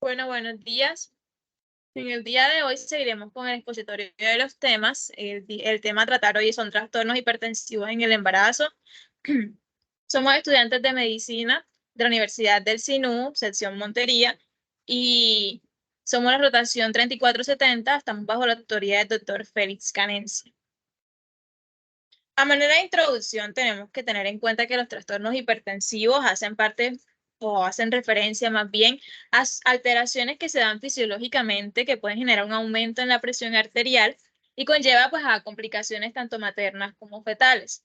Bueno, buenos días. En el día de hoy seguiremos con el expositorio de los temas. El tema a tratar hoy son trastornos hipertensivos en el embarazo. Somos estudiantes de medicina de la Universidad del SINU, sección Montería, y somos la rotación 3470. Estamos bajo la tutoría del doctor Félix Canencia. A manera de introducción, tenemos que tener en cuenta que los trastornos hipertensivos hacen parte o hacen referencia más bien a alteraciones que se dan fisiológicamente que pueden generar un aumento en la presión arterial y conlleva pues a complicaciones tanto maternas como fetales.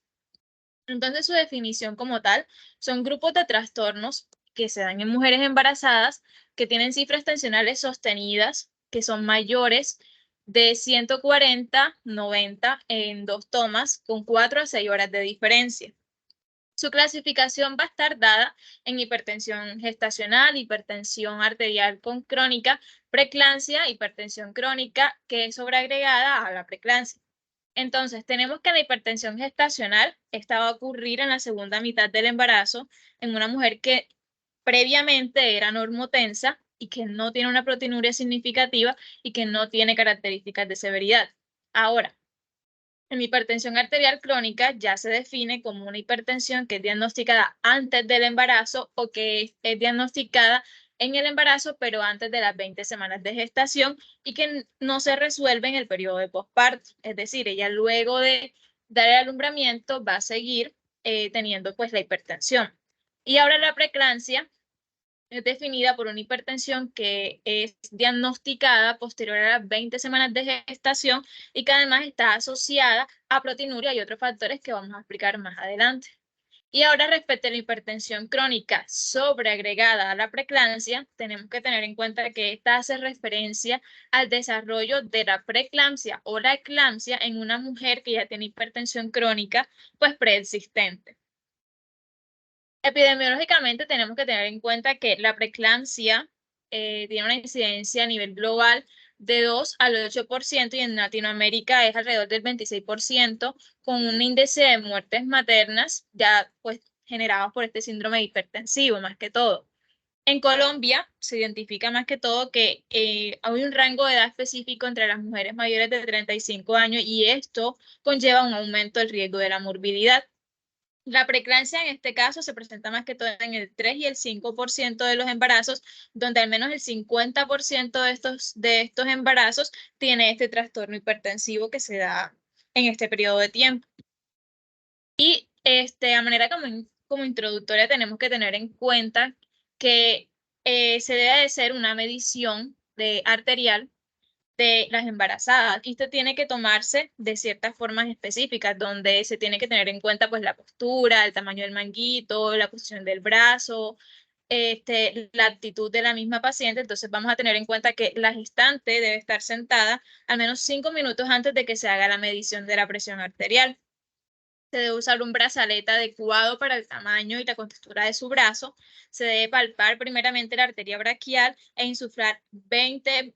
Entonces, su definición como tal son grupos de trastornos que se dan en mujeres embarazadas que tienen cifras tensionales sostenidas que son mayores de 140-90 en 2 tomas con 4 a 6 horas de diferencia. Su clasificación va a estar dada en hipertensión gestacional, hipertensión arterial con crónica, preeclampsia, hipertensión crónica que es sobreagregada a la preeclampsia. Entonces, tenemos que la hipertensión gestacional, esta va a ocurrir en la segunda mitad del embarazo en una mujer que previamente era normotensa y que no tiene una proteinuria significativa y que no tiene características de severidad. Ahora, en hipertensión arterial crónica ya se define como una hipertensión que es diagnosticada antes del embarazo o que es diagnosticada en el embarazo, pero antes de las 20 semanas de gestación y que no se resuelve en el periodo de posparto. Es decir, ella luego de dar el alumbramiento va a seguir teniendo pues la hipertensión. Y ahora la preeclampsia es definida por una hipertensión que es diagnosticada posterior a las 20 semanas de gestación y que además está asociada a proteinuria y otros factores que vamos a explicar más adelante. Y ahora respecto a la hipertensión crónica sobreagregada a la preeclampsia, tenemos que tener en cuenta que esta hace referencia al desarrollo de la preeclampsia o la eclampsia en una mujer que ya tiene hipertensión crónica pues preexistente. Epidemiológicamente tenemos que tener en cuenta que la preeclampsia tiene una incidencia a nivel global de 2 al 8% y en Latinoamérica es alrededor del 26%, con un índice de muertes maternas ya pues generados por este síndrome hipertensivo más que todo. En Colombia se identifica más que todo que hay un rango de edad específico entre las mujeres mayores de 35 años y esto conlleva un aumento del riesgo de la morbilidad. La preeclampsia en este caso se presenta más que todo en el 3 y el 5% de los embarazos, donde al menos el 50% de estos embarazos tiene este trastorno hipertensivo que se da en este periodo de tiempo. Y a manera como introductoria tenemos que tener en cuenta que se debe de hacer una medición arterial de las embarazadas. Y esto tiene que tomarse de ciertas formas específicas, donde se tiene que tener en cuenta pues la postura, el tamaño del manguito, la posición del brazo, la actitud de la misma paciente. Entonces vamos a tener en cuenta que la gestante debe estar sentada al menos 5 minutos antes de que se haga la medición de la presión arterial. Se debe usar un brazalete adecuado para el tamaño y la contextura de su brazo. Se debe palpar primeramente la arteria braquial e insuflar 20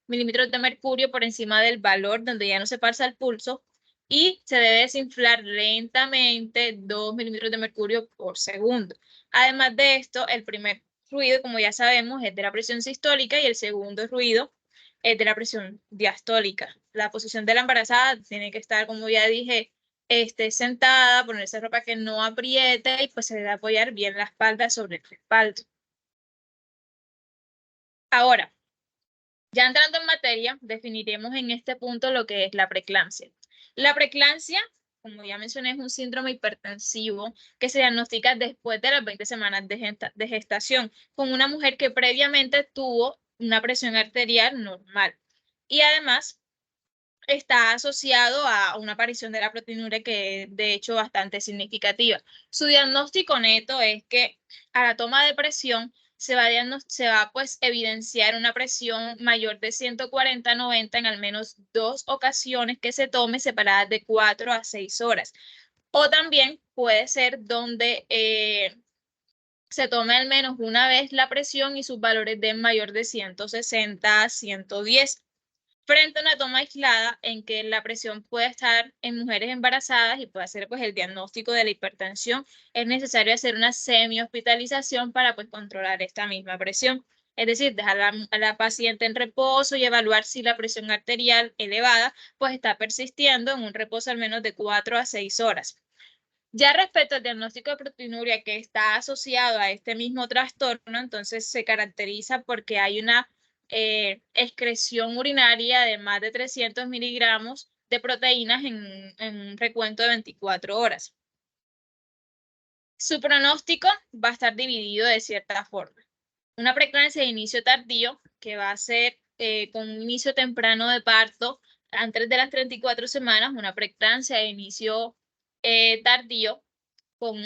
milímetros de mercurio por encima del valor donde ya no se pasa el pulso y se debe desinflar lentamente 2 milímetros de mercurio por segundo. Además de esto, el primer ruido, como ya sabemos, es de la presión sistólica y el segundo ruido es de la presión diastólica. La posición de la embarazada tiene que estar, como ya dije, sentada, ponerse ropa que no apriete y pues se debe apoyar bien la espalda sobre el respaldo. Ahora, ya entrando en materia, definiremos en este punto lo que es la preeclampsia. La preeclampsia, como ya mencioné, es un síndrome hipertensivo que se diagnostica después de las 20 semanas de gestación con una mujer que previamente tuvo una presión arterial normal. Y además está asociado a una aparición de la proteinuria que es de hecho bastante significativa. Su diagnóstico neto es que a la toma de presión se va pues evidenciar una presión mayor de 140-90 en al menos 2 ocasiones que se tome separadas de 4 a 6 horas. O también puede ser donde se tome al menos una vez la presión y sus valores den mayor de 160 a 110 frente a una toma aislada en que la presión puede estar en mujeres embarazadas y puede hacer pues el diagnóstico de la hipertensión, es necesario hacer una semi-hospitalización para pues controlar esta misma presión. es decir, dejar a la paciente en reposo y evaluar si la presión arterial elevada pues está persistiendo en un reposo al menos de 4 a 6 horas. Ya respecto al diagnóstico de proteinuria que está asociado a este mismo trastorno, entonces se caracteriza porque hay una excreción urinaria de más de 300 miligramos de proteínas en un recuento de 24 horas. Su pronóstico va a estar dividido de cierta forma. Una preeclampsia de inicio tardío, que va a ser con un inicio temprano de parto antes de las 34 semanas, una preeclampsia de inicio tardío con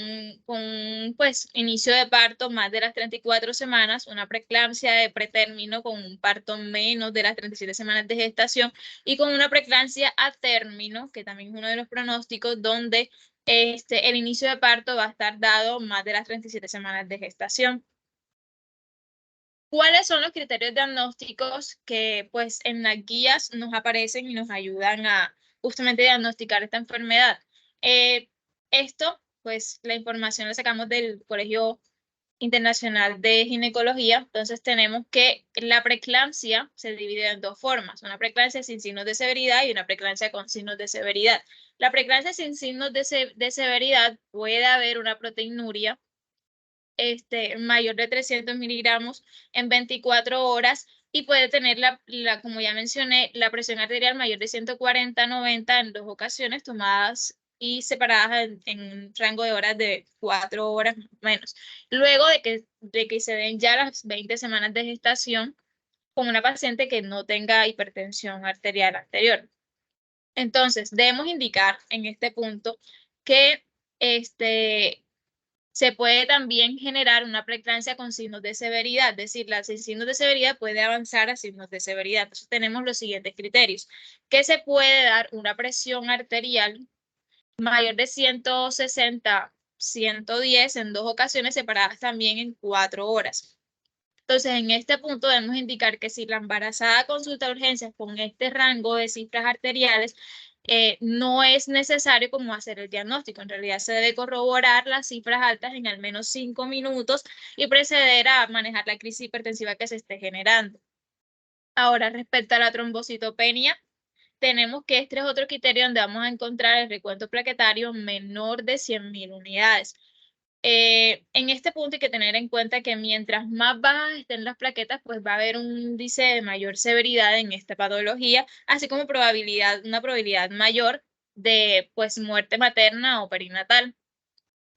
pues inicio de parto más de las 34 semanas, una preeclampsia de pretérmino con un parto menos de las 37 semanas de gestación y con una preeclampsia a término, que también es uno de los pronósticos donde el inicio de parto va a estar dado más de las 37 semanas de gestación. ¿Cuáles son los criterios diagnósticos que pues en las guías nos aparecen y nos ayudan a justamente diagnosticar esta enfermedad? Esto, pues la información la sacamos del Colegio Internacional de Ginecología, entonces tenemos que la preeclampsia se divide en dos formas, una preeclampsia sin signos de severidad y una preeclampsia con signos de severidad. La preeclampsia sin signos de severidad puede haber una proteinuria mayor de 300 miligramos en 24 horas y puede tener, como ya mencioné, la presión arterial mayor de 140-90 en dos ocasiones tomadas y separadas en un rango de horas de 4 horas más o menos. Luego de que se den ya las 20 semanas de gestación con una paciente que no tenga hipertensión arterial anterior. Entonces, debemos indicar en este punto que se puede también generar una preeclampsia con signos de severidad, es decir, la sin signos de severidad puede avanzar a signos de severidad. Entonces tenemos los siguientes criterios, que se puede dar una presión arterial mayor de 160-110 en dos ocasiones separadas también en 4 horas. Entonces, en este punto debemos indicar que si la embarazada consulta urgencias con este rango de cifras arteriales, no es necesario como hacer el diagnóstico. En realidad se debe corroborar las cifras altas en al menos 5 minutos y proceder a manejar la crisis hipertensiva que se esté generando. Ahora, respecto a la trombocitopenia, tenemos que este es otro criterio donde vamos a encontrar el recuento plaquetario menor de 100.000 unidades. En este punto hay que tener en cuenta que mientras más bajas estén las plaquetas, pues va a haber un índice de mayor severidad en esta patología, así como una probabilidad mayor de pues muerte materna o perinatal.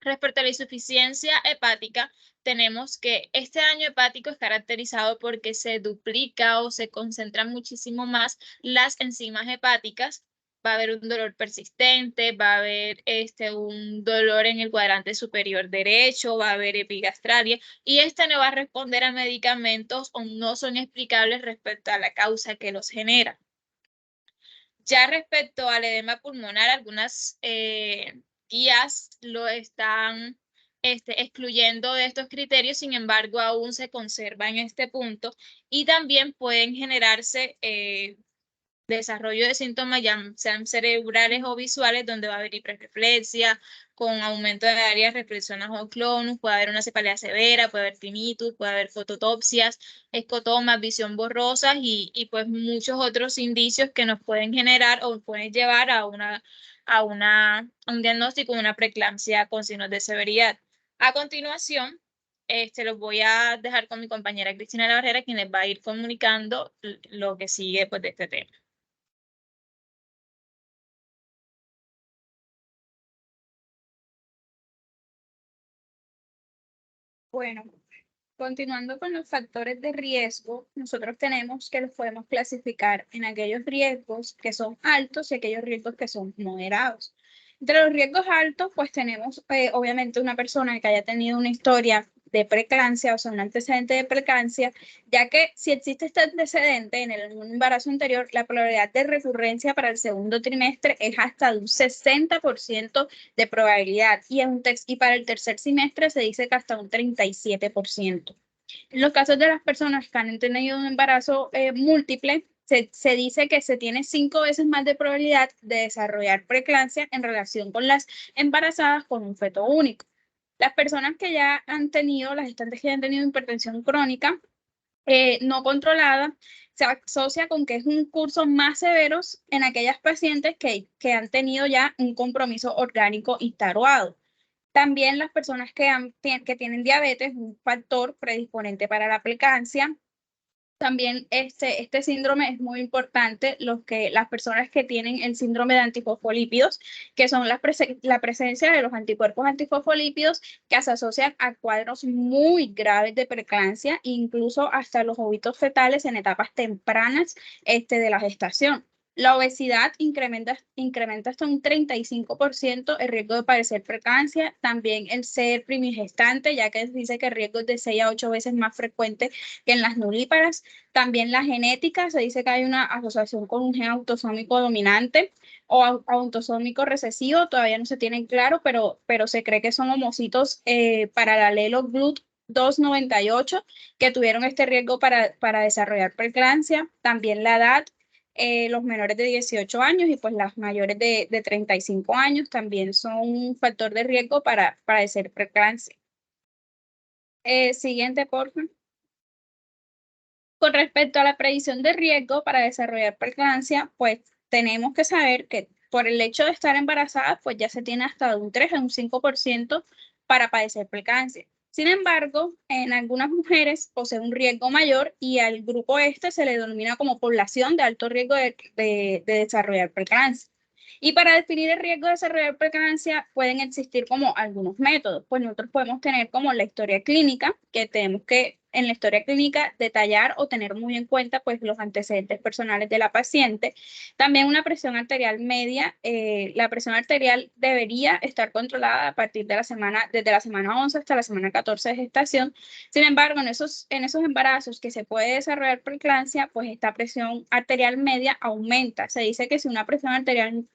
Respecto a la insuficiencia hepática, tenemos que este daño hepático es caracterizado porque se duplica o se concentran muchísimo más las enzimas hepáticas. Va a haber un dolor persistente, va a haber un dolor en el cuadrante superior derecho, va a haber epigastralia y no va a responder a medicamentos o no son explicables respecto a la causa que los genera. Ya respecto al edema pulmonar, algunas guías lo están excluyendo de estos criterios, sin embargo, aún se conserva en este punto y también pueden generarse desarrollo de síntomas, ya sean cerebrales o visuales, donde va a haber hiperreflexia, con aumento de áreas reflexionas o clonus, puede haber una cefalea severa, puede haber tinnitus, puede haber fototopsias, escotomas, visión borrosa y pues muchos otros indicios que nos pueden generar o pueden llevar a un diagnóstico de una preeclampsia con signos de severidad. A continuación, los voy a dejar con mi compañera Cristina La Barrera, quien les va a ir comunicando lo que sigue pues, de este tema. Bueno, continuando con los factores de riesgo, nosotros tenemos que los podemos clasificar en aquellos riesgos que son altos y aquellos riesgos que son moderados. Entre los riesgos altos, pues tenemos obviamente una persona que haya tenido una historia de preeclampsia, o sea, un antecedente de preeclampsia, ya que si existe este antecedente en un embarazo anterior, la probabilidad de recurrencia para el segundo trimestre es hasta de un 60% de probabilidad y para el tercer semestre se dice que hasta un 37%. En los casos de las personas que han tenido un embarazo múltiple, se dice que se tiene 5 veces más de probabilidad de desarrollar preeclampsia en relación con las embarazadas con un feto único. Las personas que ya han tenido, las gestantes que ya han tenido hipertensión crónica, no controlada se asocia con que es un curso más severo en aquellas pacientes que han tenido ya un compromiso orgánico instaurado. También las personas que tienen diabetes, un factor predisponente para la preeclampsia. También este síndrome es muy importante, las personas que tienen el síndrome de antifosfolípidos, que son la presencia de los anticuerpos antifosfolípidos que se asocian a cuadros muy graves de preeclampsia, incluso hasta los óvulos fetales en etapas tempranas de la gestación. La obesidad incrementa hasta un 35% el riesgo de padecer preeclampsia. También el ser primigestante, ya que dice que el riesgo es de 6 a 8 veces más frecuente que en las nulíparas. También la genética, se dice que hay una asociación con un gen autosómico dominante o autosómico recesivo, todavía no se tiene claro, pero se cree que son homocitos para el alelo GLUT298 que tuvieron este riesgo para desarrollar preeclampsia. También la edad, los menores de 18 años y pues las mayores de 35 años también son un factor de riesgo para padecer preeclampsia. Siguiente, por favor. Con respecto a la predicción de riesgo para desarrollar preeclampsia, pues tenemos que saber que por el hecho de estar embarazada, pues ya se tiene hasta un 3 a un 5% para padecer preeclampsia. Sin embargo, en algunas mujeres posee un riesgo mayor y al grupo se le denomina como población de alto riesgo de desarrollar preeclampsia. Y para definir el riesgo de desarrollar preeclampsia pueden existir como algunos métodos. Pues nosotros podemos tener como la historia clínica, que tenemos que en la historia clínica detallar o tener muy en cuenta pues los antecedentes personales de la paciente. También una presión arterial media. La presión arterial debería estar controlada a partir de desde la semana 11 hasta la semana 14 de gestación. Sin embargo, en esos embarazos que se puede desarrollar preeclampsia, pues esta presión arterial media aumenta. Se dice que si una presión arterial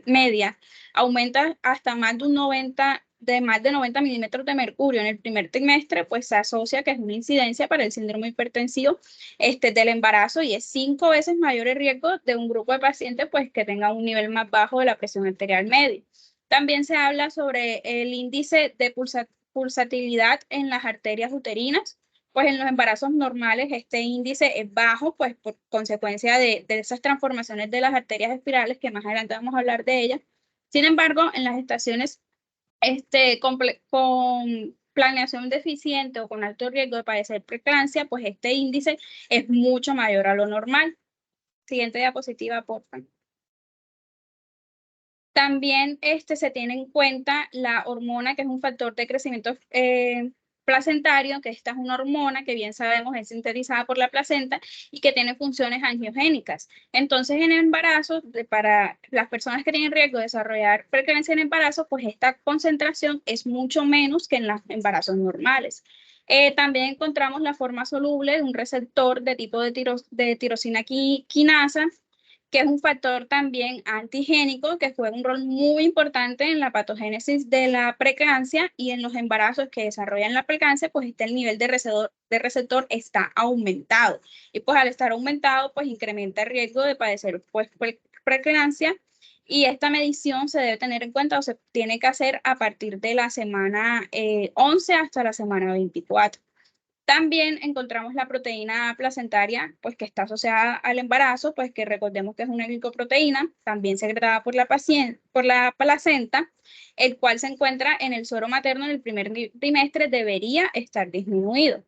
media aumenta hasta más de 90 milímetros de mercurio en el primer trimestre, pues se asocia que es una incidencia para el síndrome hipertensivo del embarazo y es 5 veces mayor el riesgo de un grupo de pacientes pues que tenga un nivel más bajo de la presión arterial media. También se habla sobre el índice de pulsatilidad en las arterias uterinas. Pues en los embarazos normales este índice es bajo, pues por consecuencia de esas transformaciones de las arterias espirales, que más adelante vamos a hablar de ellas. Sin embargo, en las gestaciones con planeación deficiente o con alto riesgo de padecer preeclampsia, pues este índice es mucho mayor a lo normal. Siguiente diapositiva, por favor. También se tiene en cuenta la hormona, que es un factor de crecimiento placentario, que esta es una hormona que bien sabemos es sintetizada por la placenta y que tiene funciones angiogénicas. Entonces, en el embarazo, para las personas que tienen riesgo de desarrollar preeclampsia en embarazo, pues esta concentración es mucho menos que en los embarazos normales. También encontramos la forma soluble de un receptor de tipo de tirosina quinasa, que es un factor también antigénico que juega un rol muy importante en la patogénesis de la preeclampsia y en los embarazos que desarrollan la preeclampsia, pues el nivel de receptor está aumentado. Y pues al estar aumentado, pues incrementa el riesgo de padecer pues, preeclampsia. Y esta medición se debe tener en cuenta o se tiene que hacer a partir de la semana 11 hasta la semana 24. También encontramos la proteína placentaria, pues que está asociada al embarazo, pues que recordemos que es una glicoproteína, también secretada por por la placenta, el cual se encuentra en el suero materno en el primer trimestre, debería estar disminuido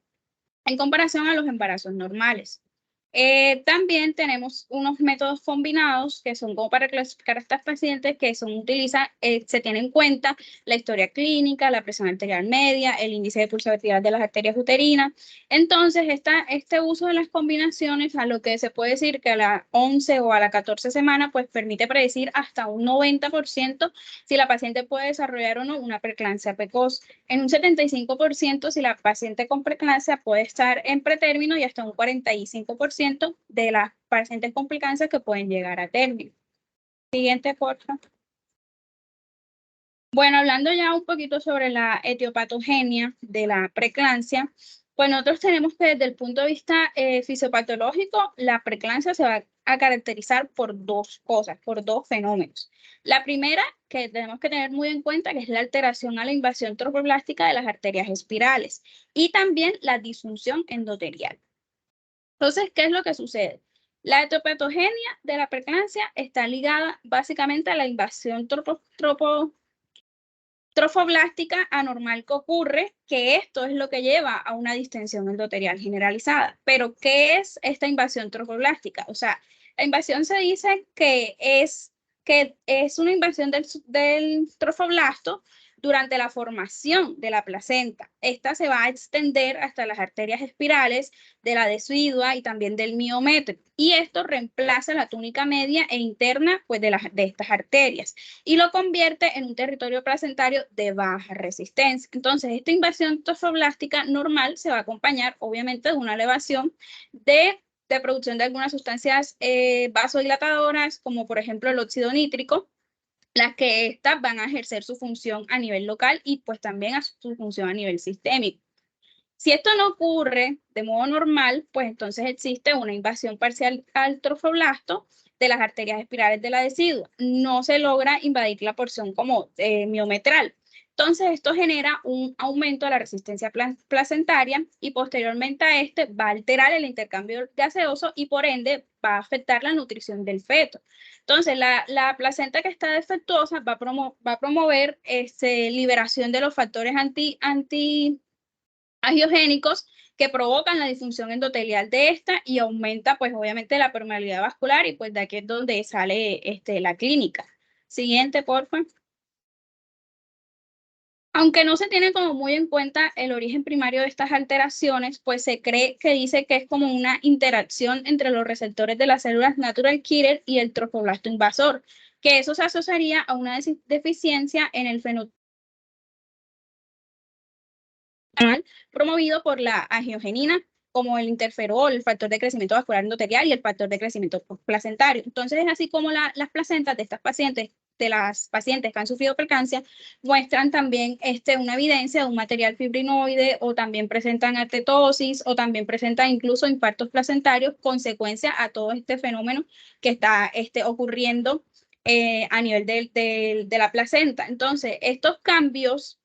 en comparación a los embarazos normales. También tenemos unos métodos combinados que son como para clasificar a estas pacientes que se tiene en cuenta la historia clínica, la presión arterial media, el índice de pulsatilidad de las arterias uterinas. Entonces, este uso de las combinaciones, a lo que se puede decir que a la 11 o a la 14 semana, pues permite predecir hasta un 90% si la paciente puede desarrollar o no una preeclampsia precoz. En un 75% si la paciente con preeclampsia puede estar en pretérmino y hasta un 45% de las pacientes con preeclampsia que pueden llegar a término. Siguiente, por favor. Bueno, hablando ya un poquito sobre la etiopatogenia de la preeclampsia, pues nosotros tenemos que desde el punto de vista fisiopatológico, la preeclampsia se va a caracterizar por dos cosas, por dos fenómenos. La primera, que tenemos que tener muy en cuenta, que es la alteración a la invasión tromboblástica de las arterias espirales y también la disfunción endotelial. Entonces, ¿qué es lo que sucede? La etiopatogenia de la preeclampsia está ligada básicamente a la invasión trofoblástica anormal que ocurre, que esto es lo que lleva a una distensión endotelial generalizada. Pero, ¿qué es esta invasión trofoblástica? O sea, la invasión se dice que es una invasión del trofoblasto durante la formación de la placenta. Esta se va a extender hasta las arterias espirales de la decidua y también del miometrio. Y esto reemplaza la túnica media e interna pues, de estas arterias y lo convierte en un territorio placentario de baja resistencia. Entonces, esta invasión trofoblástica normal se va a acompañar, obviamente, de una elevación de producción de algunas sustancias vasodilatadoras, como por ejemplo el óxido nítrico, las que estas van a ejercer su función a nivel local y pues también a su función a nivel sistémico. Si esto no ocurre de modo normal, pues entonces existe una invasión parcial al trofoblasto de las arterias espirales de la decidua. No se logra invadir la porción como miometral. Entonces, esto genera un aumento de la resistencia placentaria y posteriormente a este va a alterar el intercambio gaseoso y por ende va a afectar la nutrición del feto. Entonces, la placenta que está defectuosa va a promover liberación de los factores angiogénicos que provocan la disfunción endotelial de esta y aumenta pues obviamente la permeabilidad vascular y pues de aquí es donde sale la clínica. Siguiente, por favor. Aunque no se tiene como muy en cuenta el origen primario de estas alteraciones, pues se cree que dice que es como una interacción entre los receptores de las células natural killer y el trofoblasto invasor, que eso se asociaría a una deficiencia en el fenotipo promovido por la angiogenina, como el interferol, el factor de crecimiento vascular endotelial y el factor de crecimiento placentario. Entonces, es así como las placentas de estas pacientes, de las pacientes que han sufrido preeclampsia, muestran también una evidencia de un material fibrinoide o también presentan atetosis o también presentan incluso infartos placentarios, consecuencia a todo este fenómeno que está ocurriendo a nivel de la placenta. Entonces, estos cambios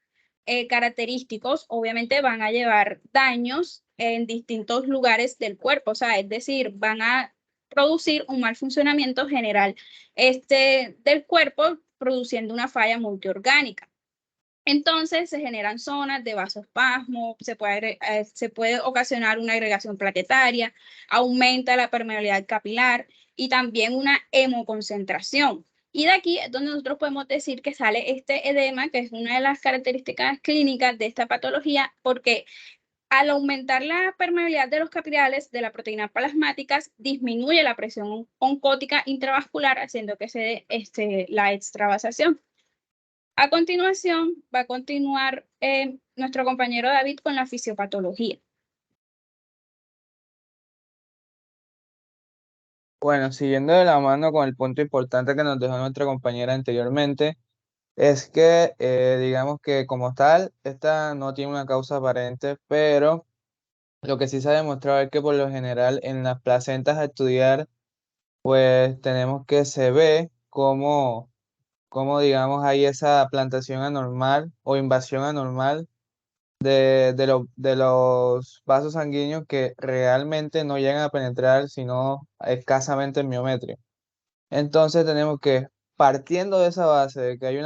característicos obviamente van a llevar daños en distintos lugares del cuerpo, o sea, es decir, van a producir un mal funcionamiento general del cuerpo, produciendo una falla multiorgánica. Entonces se generan zonas de vasospasmo, se puede ocasionar una agregación plaquetaria, aumenta la permeabilidad capilar y también una hemoconcentración. Y de aquí es donde nosotros podemos decir que sale este edema, que es una de las características clínicas de esta patología, porque al aumentar la permeabilidad de los capilares de las proteínas plasmáticas, disminuye la presión oncótica intravascular, haciendo que se dé la extravasación. A continuación, va a continuar nuestro compañero David con la fisiopatología. Bueno, siguiendo de la mano con el punto importante que nos dejó nuestra compañera anteriormente, es que digamos que como tal, esta no tiene una causa aparente, pero lo que sí se ha demostrado es que por lo general en las placentas a estudiar, pues tenemos que se ve cómo digamos hay esa plantación anormal o invasión anormal de los vasos sanguíneos que realmente no llegan a penetrar, sino escasamente el miometrio. Entonces tenemos que, partiendo de esa base de que hay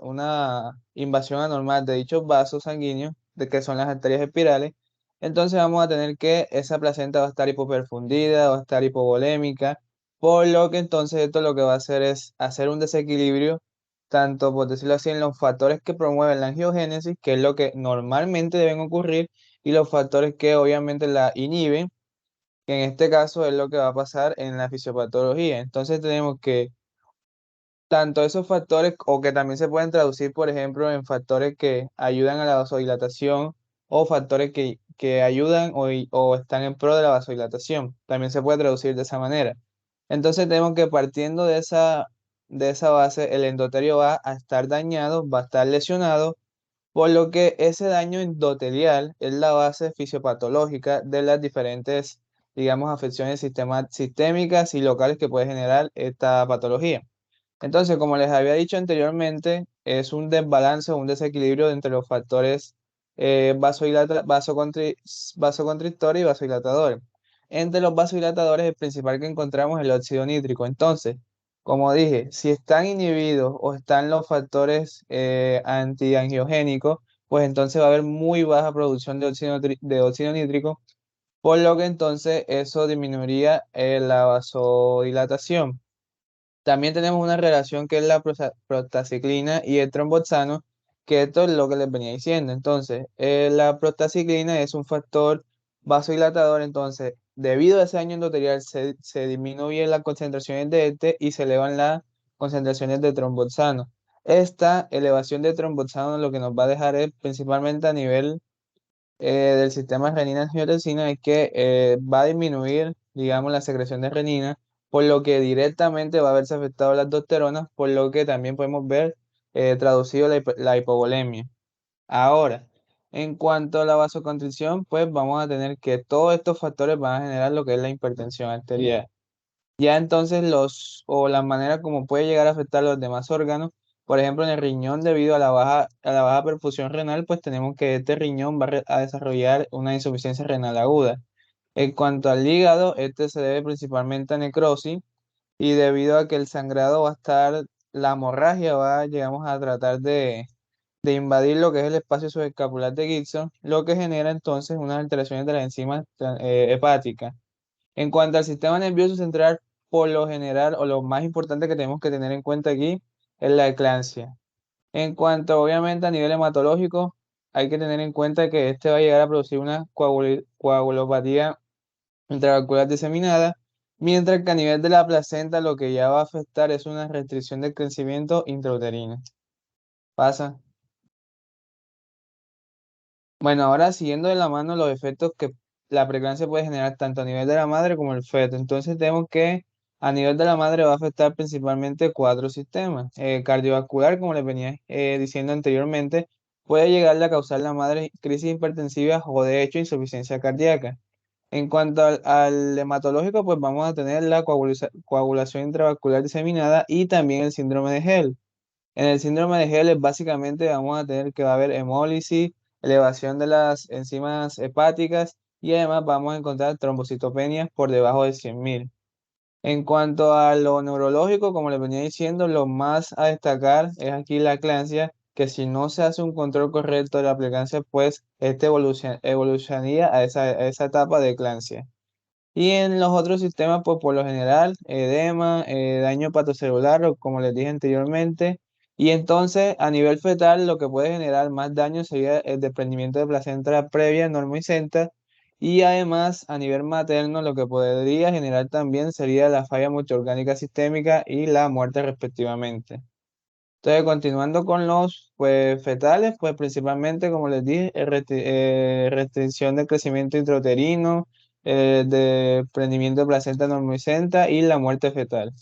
una invasión anormal de dichos vasos sanguíneos, de que son las arterias espirales, entonces vamos a tener que esa placenta va a estar hipoperfundida, va a estar hipovolémica, por lo que entonces esto lo que va a hacer es hacer un desequilibrio, tanto por decirlo así, en los factores que promueven la angiogénesis, que es lo que normalmente deben ocurrir, y los factores que obviamente la inhiben, que en este caso es lo que va a pasar en la fisiopatología. Entonces tenemos que tanto esos factores, o que también se pueden traducir, por ejemplo, en factores que ayudan a la vasodilatación o factores que ayudan o están en pro de la vasodilatación. También se puede traducir de esa manera. Entonces tenemos que partiendo de esa base, el endotelio va a estar dañado, va a estar lesionado, por lo que ese daño endotelial es la base fisiopatológica de las diferentes, digamos, afecciones sistémicas y locales que puede generar esta patología. Entonces, como les había dicho anteriormente, es un desbalance o un desequilibrio entre los factores vasoconstrictores y vasodilatadores. Entre los vasodilatadores, el principal que encontramos es el óxido nítrico. Entonces, como dije, si están inhibidos o están los factores antiangiogénicos, pues entonces va a haber muy baja producción de óxido nítrico, por lo que entonces eso disminuiría la vasodilatación. También tenemos una relación que es la prostaciclina y el tromboxano, que esto es lo que les venía diciendo. Entonces, la prostaciclina es un factor vasodilatador, entonces, debido a ese daño endotelial, se disminuyen las concentraciones de este y se elevan las concentraciones de tromboxano. Esta elevación de tromboxano lo que nos va a dejar es principalmente a nivel del sistema renina-angiotensina es que va a disminuir, digamos, la secreción de renina, por lo que directamente va a verse afectado la aldosterona, por lo que también podemos ver traducido la hipovolemia. Ahora, en cuanto a la vasoconstricción, pues vamos a tener que todos estos factores van a generar lo que es la hipertensión arterial. Ya entonces o la manera como puede llegar a afectar los demás órganos, por ejemplo, en el riñón debido a la baja perfusión renal, pues tenemos que este riñón va a desarrollar una insuficiencia renal aguda. En cuanto al hígado, este se debe principalmente a necrosis y debido a que el sangrado va a estar, la hemorragia va, llegamos a tratar de invadir lo que es el espacio subescapular de Gibson, lo que genera entonces unas alteraciones de las enzimas hepáticas. En cuanto al sistema nervioso central, por lo general, o lo más importante que tenemos que tener en cuenta aquí, es la eclampsia. En cuanto, obviamente, a nivel hematológico, hay que tener en cuenta que este va a llegar a producir una coagulopatía intravascular diseminada, mientras que a nivel de la placenta lo que ya va a afectar es una restricción del crecimiento intrauterino. Pasa. Bueno, ahora siguiendo de la mano los efectos que la preeclampsia puede generar tanto a nivel de la madre como el feto. Entonces tenemos que a nivel de la madre va a afectar principalmente cuatro sistemas. Cardiovascular, como les venía diciendo anteriormente, puede llegarle a causar la madre crisis hipertensiva o de hecho insuficiencia cardíaca. En cuanto al hematológico, pues vamos a tener la coagulación intravascular diseminada y también el síndrome de Hell. En el síndrome de Helles básicamente vamos a tener que va a haber hemólisis, elevación de las enzimas hepáticas y además vamos a encontrar trombocitopenias por debajo de 100.000. En cuanto a lo neurológico, como les venía diciendo, lo más a destacar es aquí la eclampsia, que si no se hace un control correcto de la preeclampsia, pues este evolucionaría a esa etapa de eclampsia. Y en los otros sistemas, pues por lo general, edema, daño hepatocelular, o como les dije anteriormente. Y entonces, a nivel fetal, lo que puede generar más daño sería el desprendimiento de placenta previa normicenta. Y además, a nivel materno, lo que podría generar también sería la falla multiorgánica sistémica y la muerte respectivamente. Entonces, continuando con los pues, fetales, pues principalmente, como les dije, restricción del crecimiento intrauterino, de prendimiento de placenta normicenta y la muerte fetal.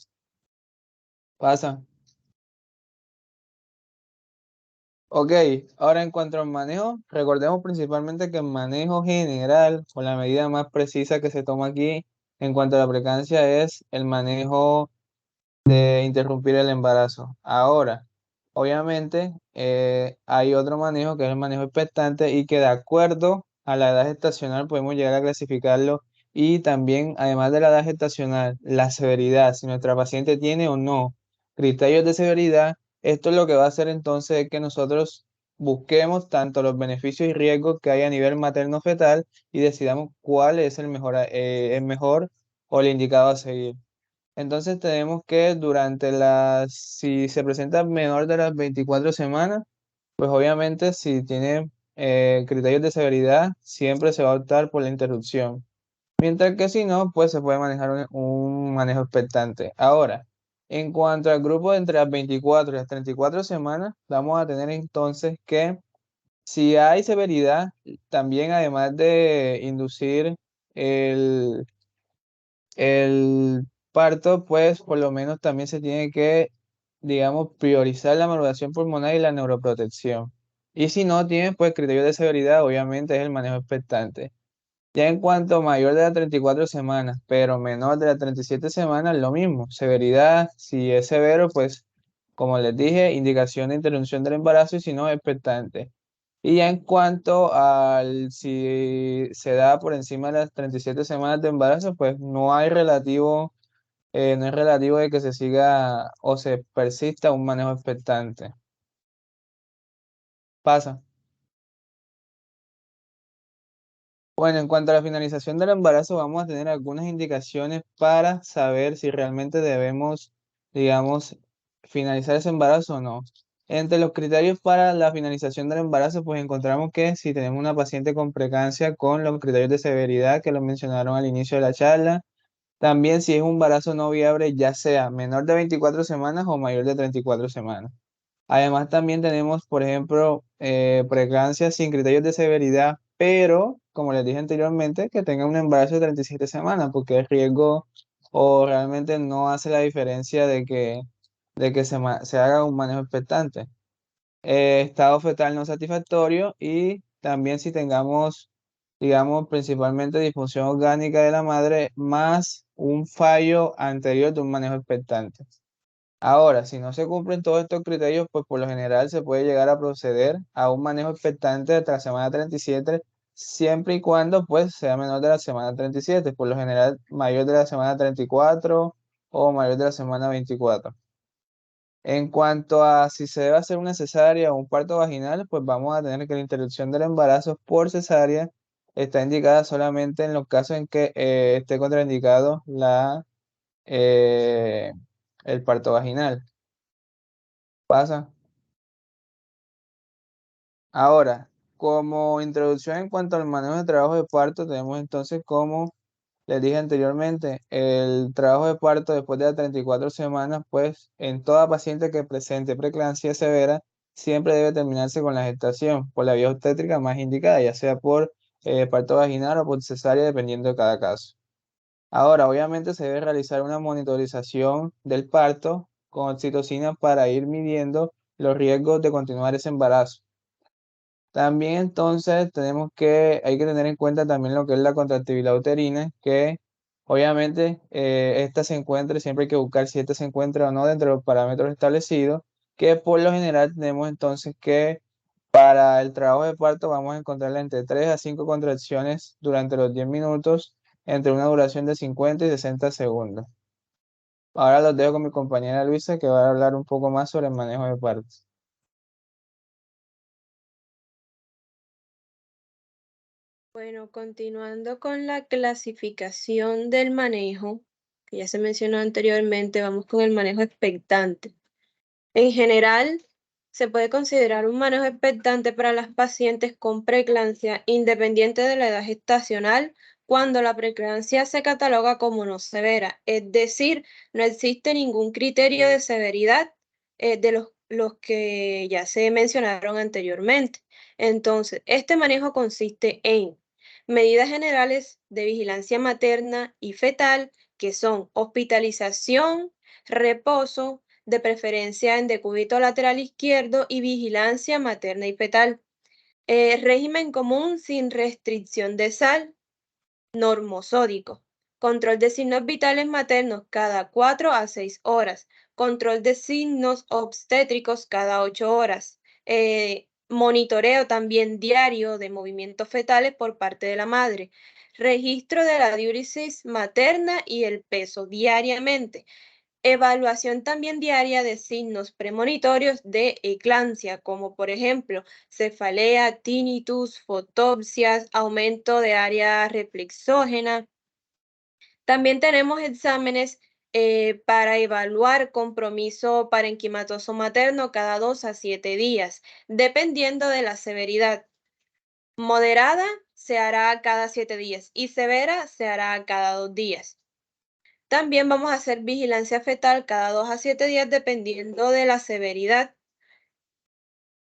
Pasa. Ok, ahora en cuanto al manejo, recordemos principalmente que el manejo general o la medida más precisa que se toma aquí en cuanto a la preeclampsia es el manejo de interrumpir el embarazo. Ahora, obviamente, hay otro manejo que es el manejo expectante y que de acuerdo a la edad gestacional podemos llegar a clasificarlo y también, además de la edad gestacional, la severidad, si nuestra paciente tiene o no criterios de severidad, esto es lo que va a hacer entonces es que nosotros busquemos tanto los beneficios y riesgos que hay a nivel materno-fetal y decidamos cuál es el mejor o el indicado a seguir. Entonces tenemos que si se presenta menor de las 24 semanas, pues obviamente si tiene criterios de severidad, siempre se va a optar por la interrupción. Mientras que si no, pues se puede manejar un manejo expectante. Ahora, en cuanto al grupo de entre las 24 y las 34 semanas, vamos a tener entonces que si hay severidad, también además de inducir el el parto, pues por lo menos también se tiene que, digamos, priorizar la maduración pulmonar y la neuroprotección. Y si no tiene, pues criterio de severidad, obviamente es el manejo expectante. Ya en cuanto mayor de las 34 semanas, pero menor de las 37 semanas, lo mismo. Severidad, si es severo, pues como les dije, indicación de interrupción del embarazo y si no, expectante. Y ya en cuanto al si se da por encima de las 37 semanas de embarazo, pues no hay relativo, no es relativo de que se siga o se persista un manejo expectante. Pasa. Bueno, en cuanto a la finalización del embarazo, vamos a tener algunas indicaciones para saber si realmente debemos, digamos, finalizar ese embarazo o no. Entre los criterios para la finalización del embarazo, pues encontramos que si tenemos una paciente con preeclampsia con los criterios de severidad que lo mencionaron al inicio de la charla, también si es un embarazo no viable, ya sea menor de 24 semanas o mayor de 34 semanas. Además, también tenemos, por ejemplo, preeclampsia sin criterios de severidad, pero, como les dije anteriormente, que tenga un embarazo de 37 semanas, porque el riesgo o realmente no hace la diferencia de que se haga un manejo expectante. Estado fetal no satisfactorio y también si tengamos, digamos, principalmente disfunción orgánica de la madre más un fallo anterior de un manejo expectante. Ahora, si no se cumplen todos estos criterios, pues por lo general se puede llegar a proceder a un manejo expectante hasta la semana 37, siempre y cuando pues sea menor de la semana 37, por lo general mayor de la semana 34 o mayor de la semana 24. En cuanto a si se debe hacer una cesárea o un parto vaginal, pues vamos a tener que la interrupción del embarazo por cesárea está indicada solamente en los casos en que esté contraindicado eh, el parto vaginal. Pasa. Ahora, como introducción en cuanto al manejo de trabajo de parto, tenemos entonces, como les dije anteriormente, el trabajo de parto después de las 34 semanas, pues en toda paciente que presente preeclampsia severa, siempre debe terminarse con la gestación por la vía obstétrica más indicada, ya sea por parto vaginal o por cesárea, dependiendo de cada caso. Ahora, obviamente se debe realizar una monitorización del parto con oxitocina para ir midiendo los riesgos de continuar ese embarazo. También entonces hay que tener en cuenta también lo que es la contractibilidad uterina, que obviamente esta se encuentra, siempre hay que buscar si esta se encuentra o no dentro de los parámetros establecidos, que por lo general tenemos entonces que para el trabajo de parto vamos a encontrarla entre 3 a 5 contracciones durante los 10 minutos, entre una duración de 50 y 60 segundos. Ahora los dejo con mi compañera Luisa, que va a hablar un poco más sobre el manejo de parto. Bueno, continuando con la clasificación del manejo, que ya se mencionó anteriormente, vamos con el manejo expectante. En general, se puede considerar un manejo expectante para las pacientes con preeclampsia independiente de la edad gestacional cuando la preeclampsia se cataloga como no severa, es decir, no existe ningún criterio de severidad de los que ya se mencionaron anteriormente. Entonces, este manejo consiste en medidas generales de vigilancia materna y fetal, que son hospitalización, reposo, de preferencia en decúbito lateral izquierdo y vigilancia materna y fetal. Régimen común sin restricción de sal, normosódico. Control de signos vitales maternos cada 4 a 6 horas. Control de signos obstétricos cada 8 horas. Monitoreo también diario de movimientos fetales por parte de la madre. Registro de la diuresis materna y el peso diariamente. Evaluación también diaria de signos premonitorios de eclampsia, como por ejemplo cefalea, tinnitus, fotopsias, aumento de área reflexógena. También tenemos exámenes para evaluar compromiso parenquimatoso materno cada 2 a 7 días, dependiendo de la severidad. Moderada se hará cada 7 días y severa se hará cada 2 días. También vamos a hacer vigilancia fetal cada 2 a 7 días dependiendo de la severidad.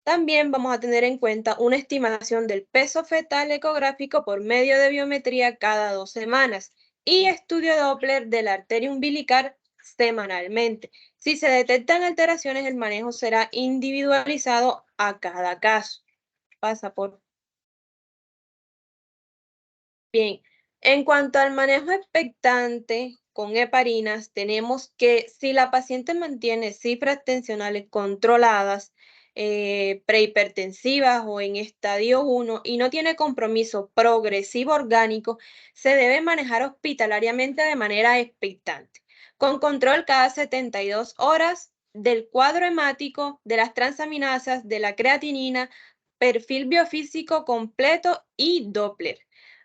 También vamos a tener en cuenta una estimación del peso fetal ecográfico por medio de biometría cada 2 semanas y estudio Doppler de la arteria umbilical semanalmente. Si se detectan alteraciones, el manejo será individualizado a cada caso. Pasa por. Bien, en cuanto al manejo expectante con heparinas, tenemos que si la paciente mantiene cifras tensionales controladas, prehipertensivas o en estadio 1 y no tiene compromiso progresivo orgánico, se debe manejar hospitalariamente de manera expectante, con control cada 72 horas del cuadro hemático, de las transaminasas, de la creatinina, perfil biofísico completo y Doppler.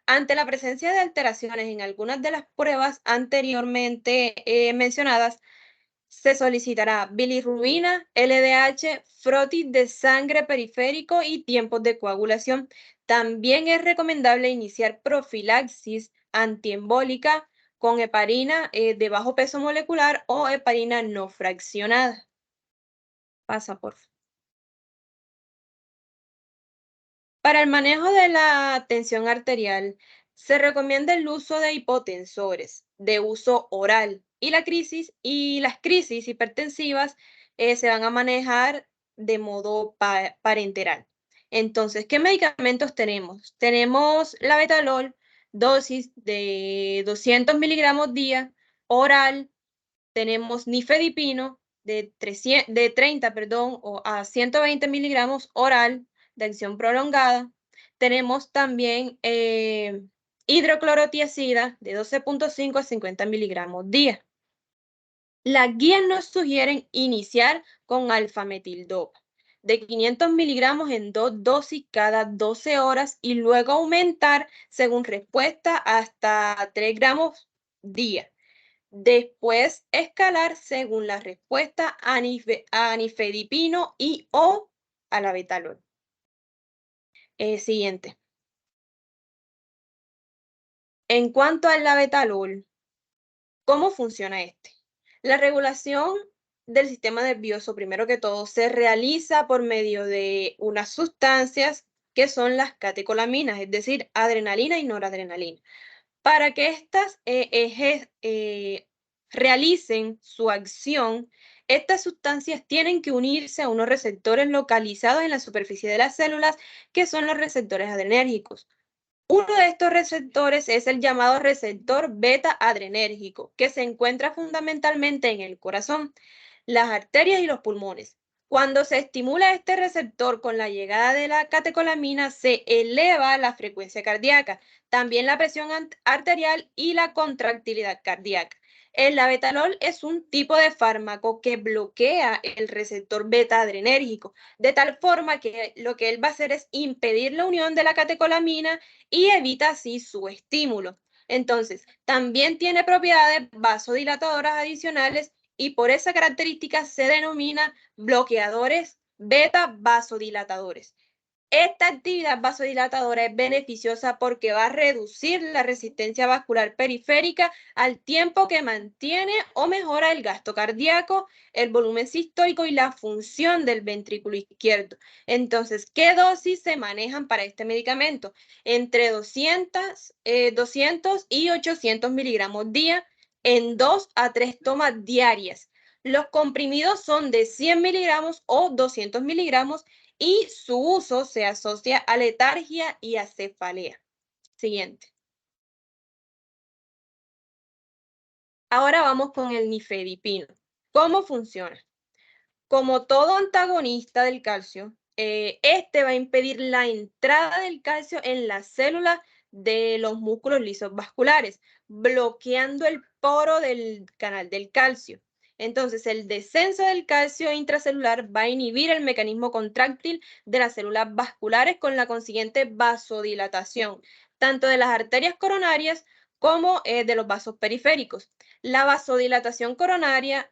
Ante la presencia de alteraciones en algunas de las pruebas anteriormente mencionadas, se solicitará bilirrubina, LDH, frotis de sangre periférico y tiempos de coagulación. También es recomendable iniciar profilaxis antiembólica con heparina de bajo peso molecular o heparina no fraccionada. Pasa, por favor. Para el manejo de la tensión arterial, se recomienda el uso de hipotensores de uso oral y las crisis hipertensivas se van a manejar de modo parenteral. Entonces, ¿qué medicamentos tenemos? Tenemos la betalol, dosis de 200 miligramos día, oral. Tenemos nifedipino de 30 a 120 miligramos oral de acción prolongada. Tenemos también hidroclorotiazida de 12.5 a 50 miligramos día. Las guías nos sugieren iniciar con alfametildopa de 500 miligramos en 2 dosis cada 12 horas y luego aumentar según respuesta hasta 3 gramos día. Después escalar según la respuesta a nifedipino y o a la betalol. Siguiente. En cuanto al labetalol, ¿cómo funciona este? La regulación del sistema nervioso, primero que todo, se realiza por medio de unas sustancias que son las catecolaminas, es decir, adrenalina y noradrenalina. Para que estas realicen su acción, estas sustancias tienen que unirse a unos receptores localizados en la superficie de las células, que son los receptores adrenérgicos. Uno de estos receptores es el llamado receptor beta adrenérgico, que se encuentra fundamentalmente en el corazón, las arterias y los pulmones. Cuando se estimula este receptor con la llegada de la catecolamina, se eleva la frecuencia cardíaca, también la presión arterial y la contractilidad cardíaca. El labetalol es un tipo de fármaco que bloquea el receptor beta adrenérgico, de tal forma que lo que él va a hacer es impedir la unión de la catecolamina y evita así su estímulo. Entonces, también tiene propiedades vasodilatadoras adicionales y por esa característica se denomina bloqueadores beta vasodilatadores. Esta actividad vasodilatadora es beneficiosa porque va a reducir la resistencia vascular periférica al tiempo que mantiene o mejora el gasto cardíaco, el volumen sistólico y la función del ventrículo izquierdo. Entonces, ¿qué dosis se manejan para este medicamento? Entre 200 y 800 miligramos día en 2 a 3 tomas diarias. Los comprimidos son de 100 miligramos o 200 miligramos y su uso se asocia a letargia y a cefalea. Siguiente. Ahora vamos con el nifedipino. ¿Cómo funciona? Como todo antagonista del calcio, este va a impedir la entrada del calcio en las células de los músculos lisos vasculares, bloqueando el poro del canal del calcio. Entonces, el descenso del calcio intracelular va a inhibir el mecanismo contráctil de las células vasculares con la consiguiente vasodilatación, tanto de las arterias coronarias como de los vasos periféricos. La vasodilatación coronaria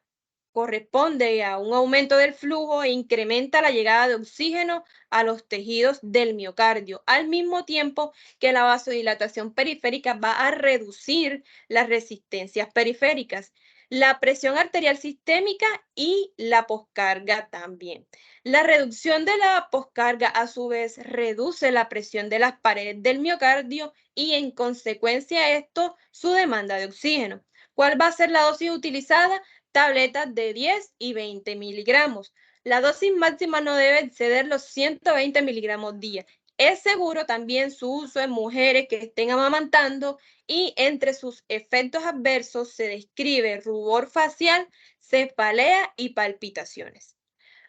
corresponde a un aumento del flujo e incrementa la llegada de oxígeno a los tejidos del miocardio, al mismo tiempo que la vasodilatación periférica va a reducir las resistencias periféricas, la presión arterial sistémica y la poscarga también. La reducción de la poscarga a su vez reduce la presión de las paredes del miocardio y en consecuencia esto su demanda de oxígeno. ¿Cuál va a ser la dosis utilizada? Tabletas de 10 y 20 miligramos. La dosis máxima no debe exceder los 120 miligramos día. Es seguro también su uso en mujeres que estén amamantando y entre sus efectos adversos se describe rubor facial, cefalea y palpitaciones.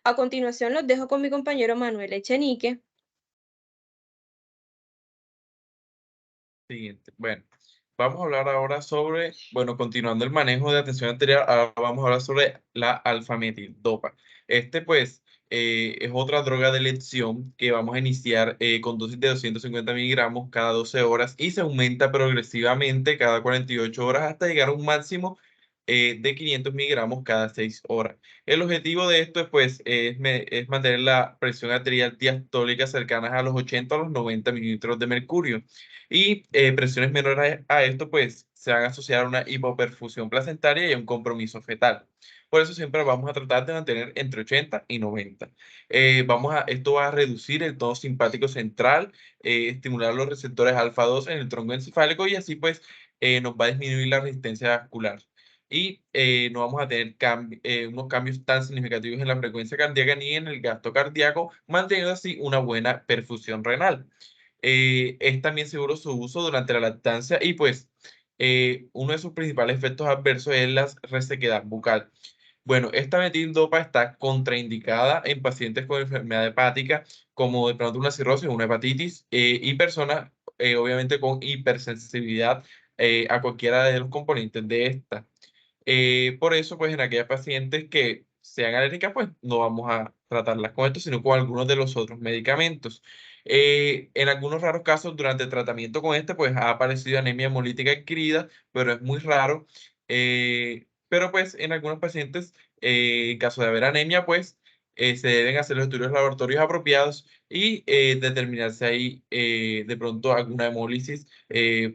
A continuación los dejo con mi compañero Manuel Echenique. Siguiente. Bueno, vamos a hablar ahora sobre, bueno, continuando el manejo de atención anterior, ahora vamos a hablar sobre la alfametildopa. Pues, es otra droga de elección que vamos a iniciar con dosis de 250 miligramos cada 12 horas y se aumenta progresivamente cada 48 horas hasta llegar a un máximo de 500 miligramos cada 6 horas. El objetivo de esto, pues, es mantener la presión arterial diastólica cercana a los 80 a los 90 mililitros de mercurio. Y presiones menores a esto, pues, se van a asociar a una hipoperfusión placentaria y a un compromiso fetal. Por eso siempre vamos a tratar de mantener entre 80 y 90. Esto va a reducir el tono simpático central, estimular los receptores alfa 2 en el tronco encefálico y así, pues, nos va a disminuir la resistencia vascular. Y no vamos a tener unos cambios tan significativos en la frecuencia cardíaca ni en el gasto cardíaco, manteniendo así una buena perfusión renal. Es también seguro su uso durante la lactancia y pues uno de sus principales efectos adversos es la resequedad bucal. Bueno, esta metildopa está contraindicada en pacientes con enfermedad hepática, como de pronto una cirrosis, una hepatitis, y personas obviamente con hipersensibilidad a cualquiera de los componentes de esta. Por eso, pues en aquellas pacientes que sean alérgicas, pues no vamos a tratarlas con esto, sino con algunos de los otros medicamentos. En algunos raros casos, durante el tratamiento con este, pues ha aparecido anemia hemolítica adquirida, pero es muy raro. Pero pues en algunos pacientes, en caso de haber anemia, pues se deben hacer los estudios laboratorios apropiados y determinarse ahí de pronto alguna hemólisis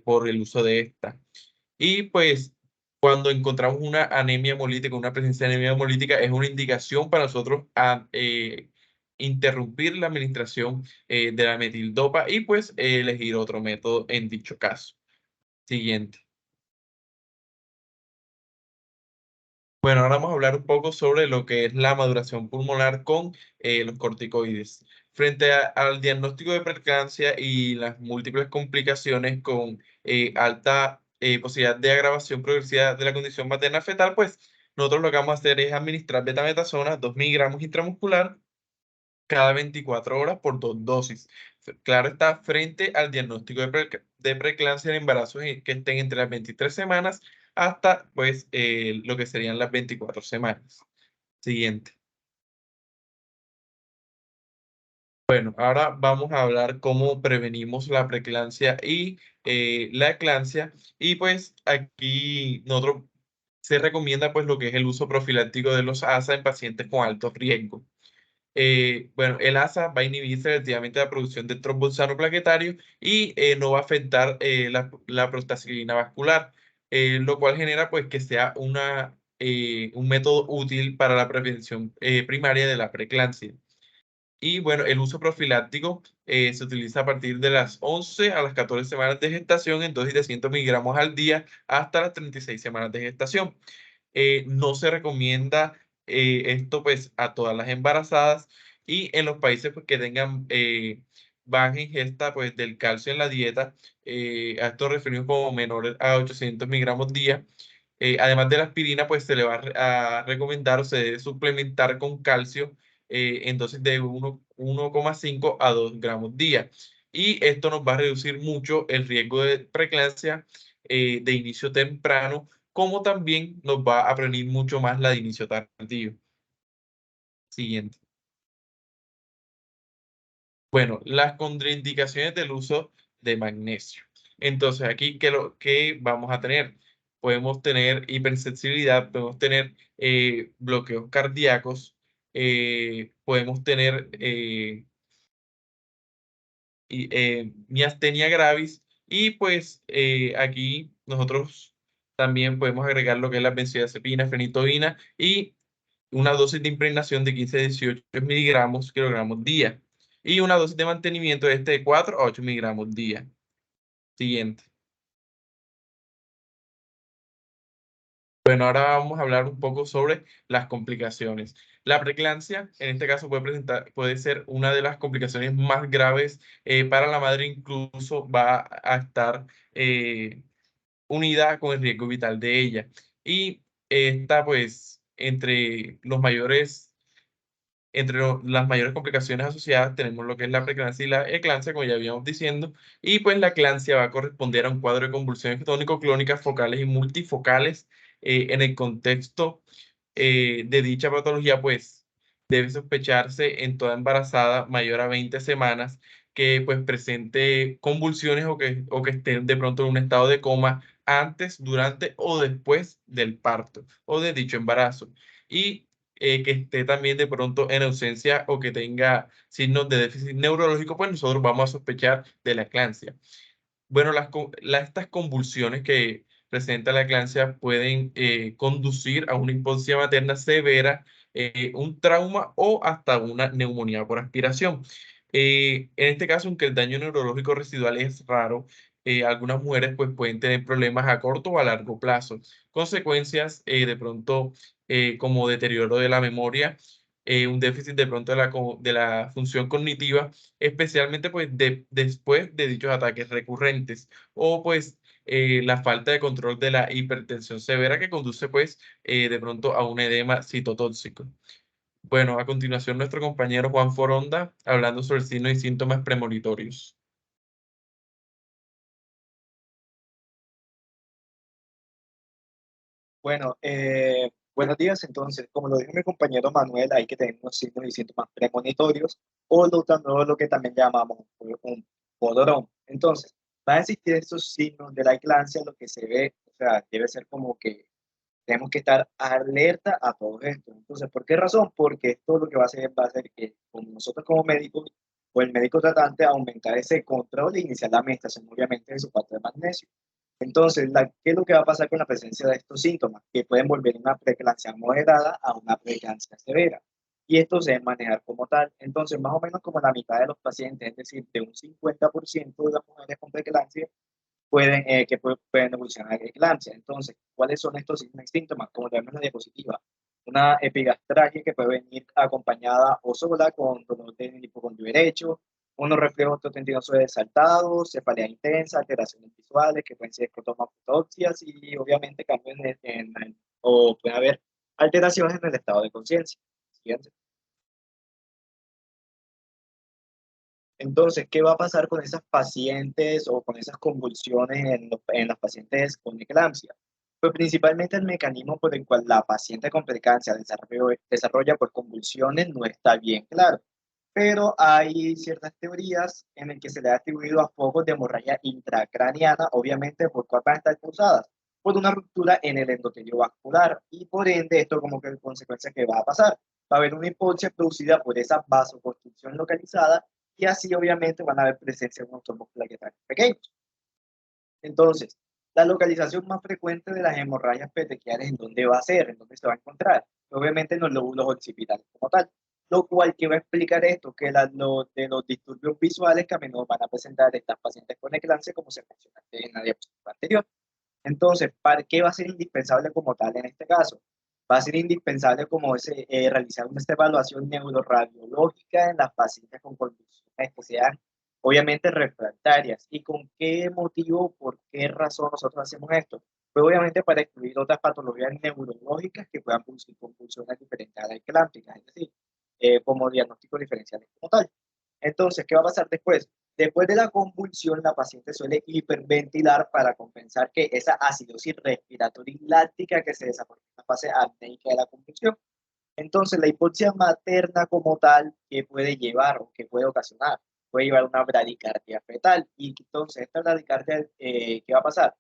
por el uso de esta. Y pues cuando encontramos una anemia hemolítica, una presencia de anemia hemolítica, es una indicación para nosotros interrumpir la administración de la metildopa y pues elegir otro método en dicho caso. Siguiente. Bueno, ahora vamos a hablar un poco sobre lo que es la maduración pulmonar con los corticoides. Al diagnóstico de preeclampsia y las múltiples complicaciones con alta posibilidad de agravación progresiva de la condición materna fetal, pues nosotros lo que vamos a hacer es administrar betametasona 2 miligramos intramuscular cada 24 horas por 2 dosis. Claro está, frente al diagnóstico de preeclampsia en embarazos que estén entre las 23 semanas hasta pues lo que serían las 24 semanas. Siguiente. Bueno, ahora vamos a hablar cómo prevenimos la preeclampsia y la eclampsia. Y pues aquí nosotros se recomienda pues lo que es el uso profiláctico de los ASA en pacientes con alto riesgo. Bueno, el ASA va a inhibir selectivamente la producción de tromboxano plaquetario y no va a afectar la prostaglandina vascular, lo cual genera pues que sea un método útil para la prevención primaria de la preeclampsia. Y bueno, el uso profiláctico se utiliza a partir de las 11 a las 14 semanas de gestación en dosis de 100 miligramos al día hasta las 36 semanas de gestación. No se recomienda esto pues a todas las embarazadas y en los países pues, que tengan baja ingesta pues del calcio en la dieta, a esto referimos como menores a 800 miligramos día. Además de la aspirina, pues se le va a recomendar o se debe suplementar con calcio en dosis de 1,5 a 2 gramos día. Y esto nos va a reducir mucho el riesgo de preeclampsia de inicio temprano, como también nos va a prevenir mucho más la de inicio tardío. Siguiente. Bueno, las contraindicaciones del uso de magnesio. Entonces, aquí, ¿qué vamos a tener? Podemos tener hipersensibilidad, podemos tener bloqueos cardíacos, podemos tener miastenia gravis y pues aquí nosotros también podemos agregar lo que es la benzodiazepina, fenitoína y una dosis de impregnación de 15 a 18 miligramos kilogramos día y una dosis de mantenimiento de 4 a 8 miligramos día. Siguiente. Bueno, ahora vamos a hablar un poco sobre las complicaciones. La preeclampsia, en este caso, puede ser una de las complicaciones más graves para la madre, incluso va a estar unida con el riesgo vital de ella. Y esta, pues, entre los mayores Entre las mayores complicaciones asociadas tenemos lo que es la preeclampsia y la eclampsia, como ya habíamos diciendo, y pues la eclampsia va a corresponder a un cuadro de convulsiones tónico-clónicas focales y multifocales. En el contexto de dicha patología, pues debe sospecharse en toda embarazada mayor a 20 semanas que pues presente convulsiones o que esté de pronto en un estado de coma antes, durante o después del parto o de dicho embarazo. Y que esté también de pronto en ausencia o que tenga signos de déficit neurológico, pues nosotros vamos a sospechar de la eclampsia. Bueno, estas convulsiones que presenta la eclampsia pueden conducir a una hipoxia materna severa, un trauma o hasta una neumonía por aspiración. En este caso, aunque el daño neurológico residual es raro, algunas mujeres pues, pueden tener problemas a corto o a largo plazo. Consecuencias de pronto como deterioro de la memoria, un déficit de pronto de la función cognitiva, especialmente pues después de dichos ataques recurrentes o pues la falta de control de la hipertensión severa que conduce pues de pronto a un edema citotóxico. Bueno, a continuación nuestro compañero Juan Foronda hablando sobre signos y síntomas premonitorios. Bueno, buenos días. Entonces, como lo dijo mi compañero Manuel, hay que tener unos signos y síntomas premonitorios o lo que también llamamos un podorón. Entonces, va a existir estos signos de la eclampsia, lo que se ve, o sea, debe ser como que tenemos que estar alerta a todo esto. Entonces, ¿por qué razón? Porque esto lo que va a hacer que como nosotros como médicos o el médico tratante aumentar ese control e iniciar la administración, obviamente, de su parte de magnesio. Entonces, ¿qué es lo que va a pasar con la presencia de estos síntomas? Que pueden volver una preeclampsia moderada a una preeclampsia severa. Y esto se debe manejar como tal. Entonces, más o menos como la mitad de los pacientes, es decir, de un 50% de las mujeres con preeclampsia, pueden evolucionar a eclampsia. Entonces, ¿cuáles son estos signos y síntomas? Como vemos en la diapositiva, una epigastralgia que puede venir acompañada o sola con dolor del hipocondrio derecho, unos reflejos tendinosos desaltados, cefalea intensa, alteraciones visuales que pueden ser escrotofotoxias y obviamente cambios o puede haber alteraciones en el estado de conciencia. Siguiente. Entonces, ¿qué va a pasar con esas pacientes o con esas convulsiones en las pacientes con eclampsia? Pues principalmente el mecanismo por el cual la paciente con preeclampsia desarrolla por convulsiones no está bien claro, pero hay ciertas teorías en las que se le ha atribuido a focos de hemorragia intracraniana, obviamente por cuál van a estar causadas por una ruptura en el endotelio vascular y por ende esto como que consecuencia que va a pasar. Va a haber una hipoxia producida por esa vasoconstricción localizada y así obviamente van a haber presencia de unos trombos plaquetarios pequeños. Entonces, la localización más frecuente de las hemorragias petequiales, ¿en dónde va a ser? ¿En dónde se va a encontrar? Obviamente en los lóbulos occipitales como tal. Lo cual que va a explicar esto, que de los disturbios visuales que a menudo van a presentar estas pacientes con eclampsia, como se mencionó en la diapositiva anterior. Entonces, ¿para qué va a ser indispensable como tal en este caso? Va a ser indispensable como realizar una evaluación neuroradiológica en las pacientes con condiciones que sean obviamente refractarias. ¿Y con qué motivo, por qué razón nosotros hacemos esto? Pues obviamente para excluir otras patologías neurológicas que puedan producir convulsiones diferentes a la eclámptica, es decir, como diagnósticos diferenciales como tal. Entonces, ¿qué va a pasar después? Después de la convulsión, la paciente suele hiperventilar para compensar que esa acidosis respiratoria y láctica que se desarrolla en la fase apneica de la convulsión. Entonces, la hipoxia materna como tal, ¿qué puede llevar o qué puede ocasionar? Puede llevar una bradicardia fetal. Y entonces, esta bradicardia, ¿qué va a pasar?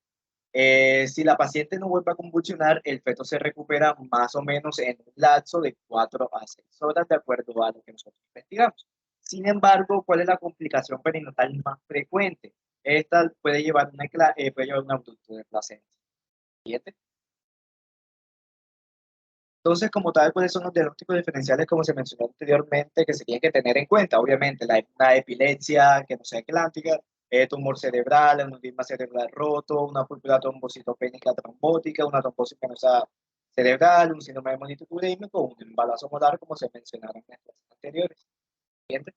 Si la paciente no vuelve a convulsionar, el feto se recupera más o menos en un lapso de 4 a 6 horas, de acuerdo a lo que nosotros investigamos. Sin embargo, ¿cuál es la complicación perinatal más frecuente? Esta puede llevar una obstrucción de placenta. ¿Siguiente? Entonces, como tal, ¿cuáles son los diagnósticos diferenciales, como se mencionó anteriormente, que se tienen que tener en cuenta? Obviamente, una epilepsia que no sea eclántica, tumor cerebral, un aneurisma cerebral roto, una púrpura trombocitopénica trombótica, una trombosis venosa cerebral, un síndrome de monitucurémico, un embarazo molar, como se mencionaron en las clases anteriores. Siguiente.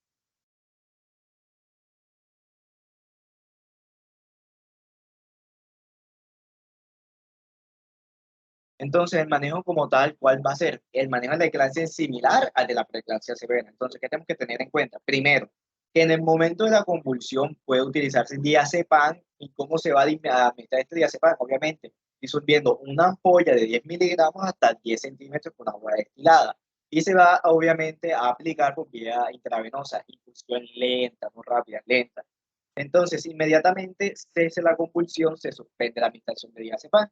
Entonces, el manejo como tal, ¿cuál va a ser? El manejo de la eclampsia es similar al de la preeclampsia severa. Entonces, ¿qué tenemos que tener en cuenta? Primero, que en el momento de la convulsión puede utilizarse diazepam. ¿Y cómo se va a administrar este diazepam? Obviamente, disolviendo una ampolla de 10 miligramos hasta 10 centímetros con agua destilada. Y se va, obviamente, a aplicar por vía intravenosa, infusión lenta, no rápida, lenta. Entonces, inmediatamente cese la convulsión, se suspende la administración de diazepam.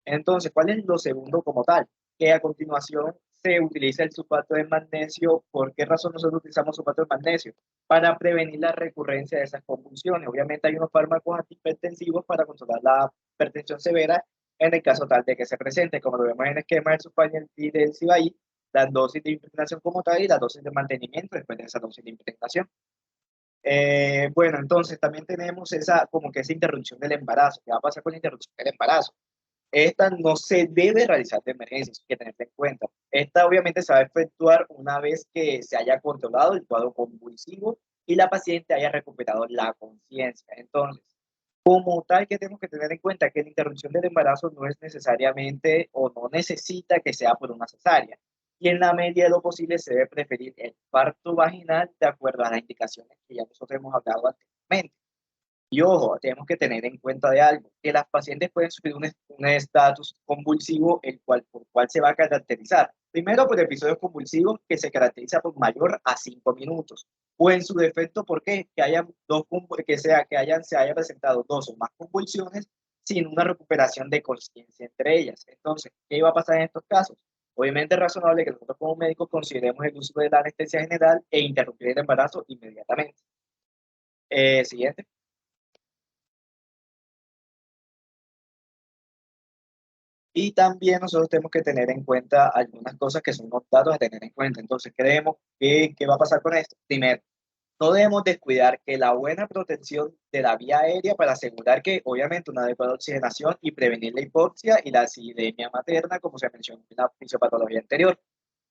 Entonces, ¿cuál es lo segundo como tal? Que a continuación se utiliza el sulfato de magnesio. ¿Por qué razón nosotros utilizamos sulfato de magnesio? Para prevenir la recurrencia de esas convulsiones. Obviamente hay unos fármacos antihipertensivos para controlar la hipertensión severa en el caso tal de que se presente, como lo vemos en el esquema del Sulfanyl y del Cibaí, la dosis de impregnación como tal y la dosis de mantenimiento después de esa dosis de impregnación. Bueno, entonces también tenemos esa, como que esa interrupción del embarazo. ¿Qué va a pasar con la interrupción del embarazo? Esta no se debe realizar de emergencia, hay que tenerla en cuenta. Esta obviamente se va a efectuar una vez que se haya controlado el cuadro convulsivo y la paciente haya recuperado la conciencia. Entonces, como tal, que tenemos que tener en cuenta que la interrupción del embarazo no es necesariamente o no necesita que sea por una cesárea. Y en la medida de lo posible se debe preferir el parto vaginal de acuerdo a las indicaciones que ya nosotros hemos hablado anteriormente. Y ojo, tenemos que tener en cuenta de algo, que las pacientes pueden sufrir un estatus convulsivo, por cual se va a caracterizar. Primero, por episodios convulsivos que se caracteriza por mayor a 5 minutos. O en su defecto, ¿por qué? Que hayan se haya presentado 2 o más convulsiones sin una recuperación de conciencia entre ellas. Entonces, ¿qué va a pasar en estos casos? Obviamente es razonable que nosotros como médicos consideremos el uso de la anestesia general e interrumpir el embarazo inmediatamente. Siguiente. Y también nosotros tenemos que tener en cuenta algunas cosas que son unos datos a tener en cuenta. Entonces, creemos que, ¿qué va a pasar con esto? Primero, no debemos descuidar que la buena protección de la vía aérea para asegurar que, obviamente, una adecuada oxigenación y prevenir la hipoxia y la acidemia materna, como se mencionó en la fisiopatología anterior.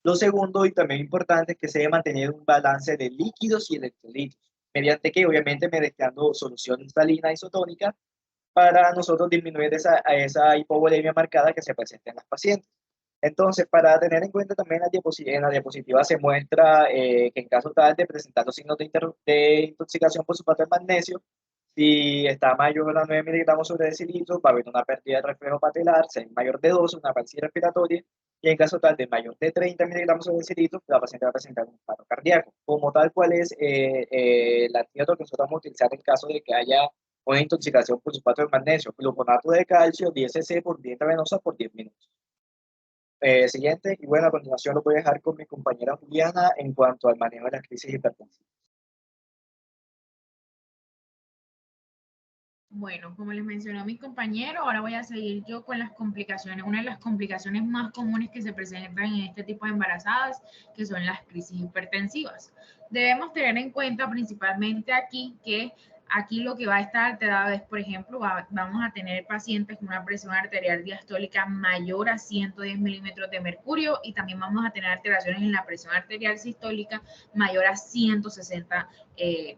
Lo segundo, y también importante, es que se debe mantener un balance de líquidos y electrolitos, mediante que, obviamente, mezclando solución salina isotónica para nosotros disminuir esa hipovolemia marcada que se presenta en las pacientes. Entonces, para tener en cuenta también en la diapositiva se muestra que en caso tal de presentar los signos de intoxicación por sulfato de magnesio, si está mayor a 9 miligramos sobre decilitro, va a haber una pérdida de reflejo patelar, si es mayor de 12, una parálisis respiratoria, y en caso tal de mayor de 30 miligramos sobre decilitro, la paciente va a presentar un paro cardíaco. Como tal, ¿cuál es el antídoto que nosotros vamos a utilizar en caso de que haya una intoxicación por sulfato de magnesio? Gluconato de calcio, 10 cc por vía intravenosa por 10 minutos. Siguiente, y bueno, a continuación lo voy a dejar con mi compañera Juliana en cuanto al manejo de las crisis hipertensivas. Bueno, como les mencionó mi compañero, ahora voy a seguir yo con las complicaciones. Una de las complicaciones más comunes que se presentan en este tipo de embarazadas, que son las crisis hipertensivas. Debemos tener en cuenta principalmente aquí que aquí lo que va a estar alterado es, por ejemplo, vamos a tener pacientes con una presión arterial diastólica mayor a 110 milímetros de mercurio y también vamos a tener alteraciones en la presión arterial sistólica mayor a 160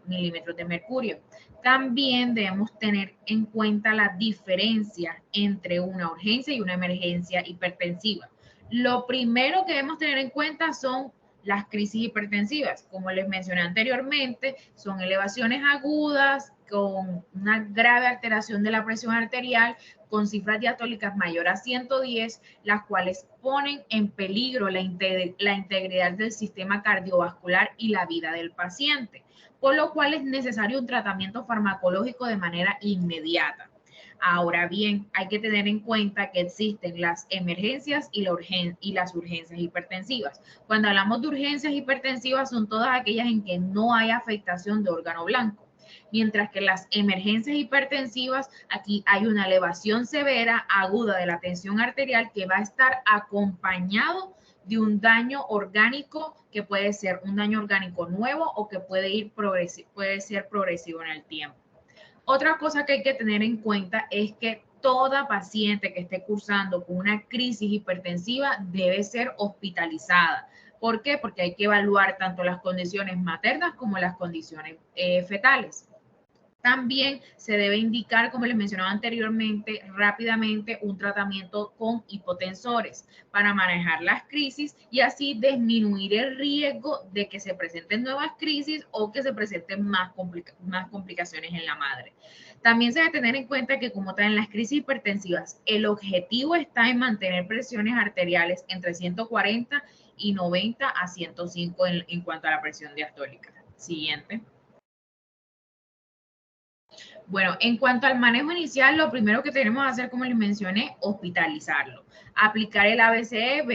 milímetros de mercurio. También debemos tener en cuenta la diferencia entre una urgencia y una emergencia hipertensiva. Lo primero que debemos tener en cuenta son las crisis hipertensivas. Como les mencioné anteriormente, son elevaciones agudas con una grave alteración de la presión arterial con cifras diastólicas mayor a 110, las cuales ponen en peligro la integridad del sistema cardiovascular y la vida del paciente, por lo cual es necesario un tratamiento farmacológico de manera inmediata. Ahora bien, hay que tener en cuenta que existen las emergencias y las urgencias hipertensivas. Cuando hablamos de urgencias hipertensivas son todas aquellas en que no hay afectación de órgano blanco. Mientras que las emergencias hipertensivas, aquí hay una elevación severa, aguda de la tensión arterial que va a estar acompañado de un daño orgánico que puede ser un daño orgánico nuevo o que puede ser progresivo en el tiempo. Otra cosa que hay que tener en cuenta es que toda paciente que esté cursando con una crisis hipertensiva debe ser hospitalizada. ¿Por qué? Porque hay que evaluar tanto las condiciones maternas como las condiciones fetales. También se debe indicar, como les mencionaba anteriormente, rápidamente un tratamiento con hipotensores para manejar las crisis y así disminuir el riesgo de que se presenten nuevas crisis o que se presenten más complicaciones en la madre. También se debe tener en cuenta que como tal en las crisis hipertensivas, el objetivo está en mantener presiones arteriales entre 140 y 90 a 105 en cuanto a la presión diastólica. Siguiente. Bueno, en cuanto al manejo inicial, lo primero que tenemos que hacer, como les mencioné, hospitalizarlo. Aplicar el ABC,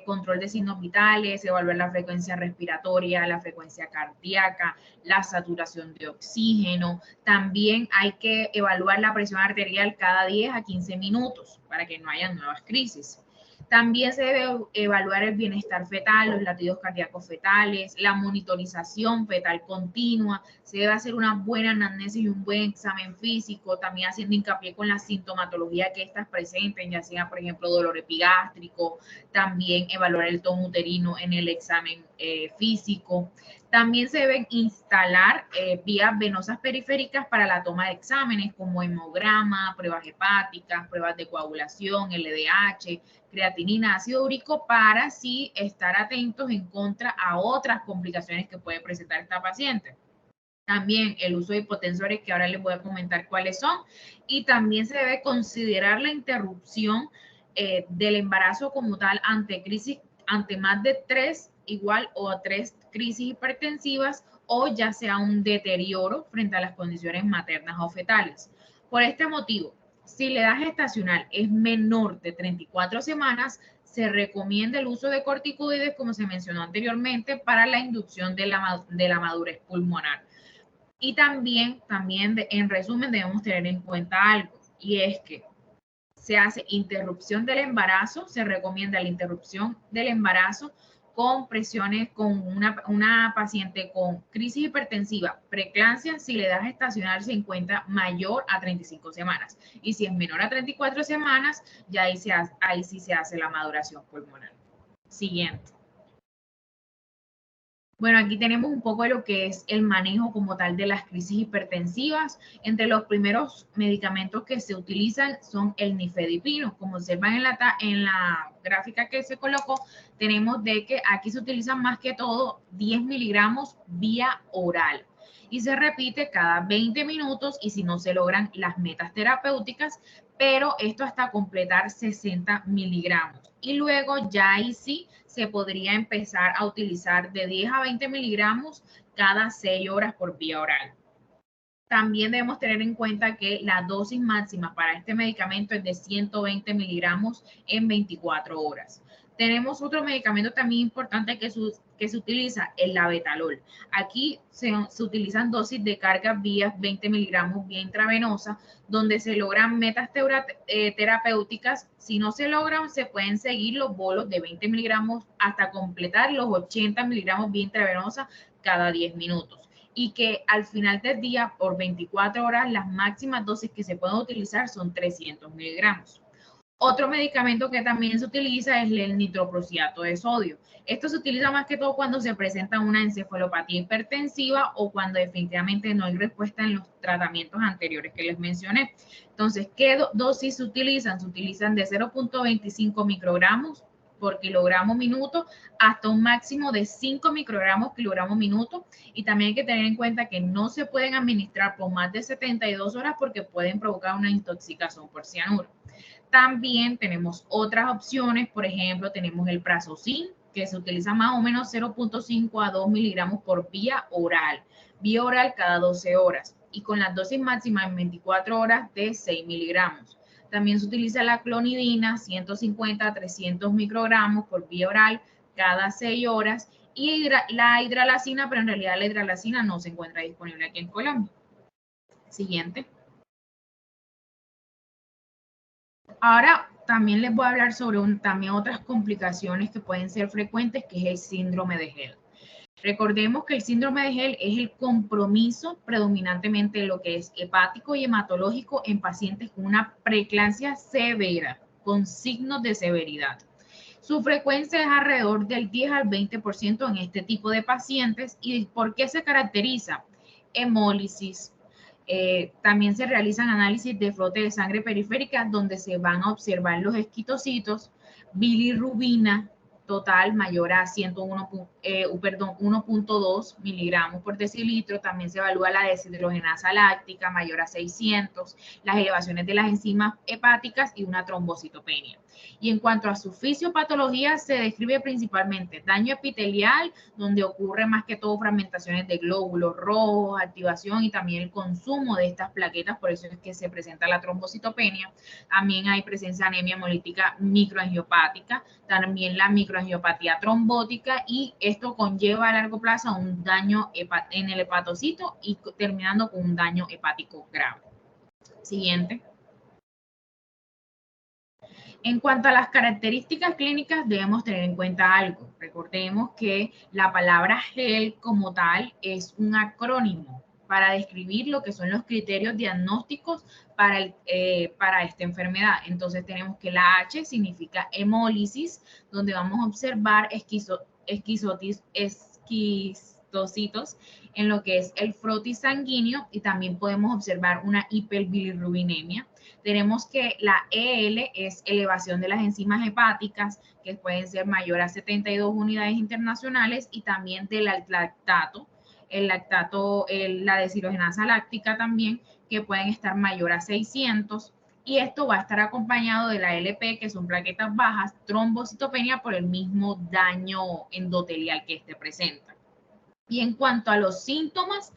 control de signos vitales, evaluar la frecuencia respiratoria, la frecuencia cardíaca, la saturación de oxígeno. También hay que evaluar la presión arterial cada 10 a 15 minutos para que no haya nuevas crisis. También se debe evaluar el bienestar fetal, los latidos cardíacos fetales, la monitorización fetal continua, se debe hacer una buena anamnesis y un buen examen físico, también haciendo hincapié con la sintomatología que estas presenten, ya sea, por ejemplo, dolor epigástrico, también evaluar el tono uterino en el examen físico. También se deben instalar vías venosas periféricas para la toma de exámenes como hemograma, pruebas hepáticas, pruebas de coagulación, LDH, creatinina, ácido úrico, para así estar atentos en contra a otras complicaciones que puede presentar esta paciente. También el uso de hipotensores, que ahora les voy a comentar cuáles son, y también se debe considerar la interrupción del embarazo como tal ante más de 3 igual o a 3 crisis hipertensivas o ya sea un deterioro frente a las condiciones maternas o fetales. Por este motivo, si la edad gestacional es menor de 34 semanas, se recomienda el uso de corticoides, como se mencionó anteriormente, para la inducción de la madurez pulmonar. Y también en resumen, debemos tener en cuenta algo, y es que se hace interrupción del embarazo, se recomienda la interrupción del embarazo con presiones, con una paciente con crisis hipertensiva, preeclampsia, si la edad gestacional se encuentra mayor a 35 semanas. Y si es menor a 34 semanas, ya ahí sí se hace la maduración pulmonar. Siguiente. Bueno, aquí tenemos un poco de lo que es el manejo como tal de las crisis hipertensivas. Entre los primeros medicamentos que se utilizan son el nifedipino. Como observan en la gráfica que se colocó, tenemos de que aquí se utilizan más que todo 10 miligramos vía oral. Y se repite cada 20 minutos y si no se logran las metas terapéuticas, pero esto hasta completar 60 miligramos. Y luego ya ahí sí se podría empezar a utilizar de 10 a 20 miligramos cada 6 horas por vía oral. También debemos tener en cuenta que la dosis máxima para este medicamento es de 120 miligramos en 24 horas. Tenemos otro medicamento también importante que se utiliza, el labetalol. Aquí se utilizan dosis de carga vía 20 miligramos vía intravenosa, donde se logran metas terapéuticas. Si no se logran, se pueden seguir los bolos de 20 miligramos hasta completar los 80 miligramos vía intravenosa cada 10 minutos. Y que al final del día, por 24 horas, las máximas dosis que se pueden utilizar son 300 miligramos. Otro medicamento que también se utiliza es el nitroprusiato de sodio. Esto se utiliza más que todo cuando se presenta una encefalopatía hipertensiva o cuando definitivamente no hay respuesta en los tratamientos anteriores que les mencioné. Entonces, ¿qué dosis se utilizan? Se utilizan de 0.25 microgramos por kilogramo minuto hasta un máximo de 5 microgramos kilogramo minuto. Y también hay que tener en cuenta que no se pueden administrar por más de 72 horas porque pueden provocar una intoxicación por cianuro. También tenemos otras opciones, por ejemplo, tenemos el Prazosin, que se utiliza más o menos 0.5 a 2 miligramos por vía oral cada 12 horas y con las dosis máximas en 24 horas de 6 miligramos. También se utiliza la clonidina, 150 a 300 microgramos por vía oral cada 6 horas y la hidralacina, pero en realidad la hidralacina no se encuentra disponible aquí en Colombia. Siguiente. Ahora también les voy a hablar sobre también otras complicaciones que pueden ser frecuentes, que es el síndrome de Hell. Recordemos que el síndrome de Hell es el compromiso predominantemente de lo que es hepático y hematológico en pacientes con una preeclampsia severa, con signos de severidad. Su frecuencia es alrededor del 10 al 20% en este tipo de pacientes. ¿Y por qué se caracteriza? Hemólisis, También se realizan análisis de flote de sangre periférica donde se van a observar los esquitocitos, bilirrubina total mayor a 1.2 miligramos por decilitro. También se evalúa la deshidrogenasa láctica mayor a 600, las elevaciones de las enzimas hepáticas y una trombocitopenia. Y en cuanto a su fisiopatología, se describe principalmente daño epitelial, donde ocurre más que todo fragmentaciones de glóbulos rojos, activación y también el consumo de estas plaquetas, por eso es que se presenta la trombocitopenia. También hay presencia de anemia hemolítica microangiopática, también la microangiopatía trombótica, y esto conlleva a largo plazo un daño en el hepatocito y terminando con un daño hepático grave. Siguiente. En cuanto a las características clínicas, debemos tener en cuenta algo. Recordemos que la palabra GEL como tal es un acrónimo para describir lo que son los criterios diagnósticos para esta enfermedad. Entonces tenemos que la H significa hemólisis, donde vamos a observar esquistocitos en lo que es el frotis sanguíneo, y también podemos observar una hiperbilirrubinemia. Tenemos que la EL es elevación de las enzimas hepáticas, que pueden ser mayor a 72 unidades internacionales, y también del lactato, la deshidrogenasa láctica también, que pueden estar mayor a 600. Y esto va a estar acompañado de la LP, que son plaquetas bajas, trombocitopenia por el mismo daño endotelial que presenta. Y en cuanto a los síntomas,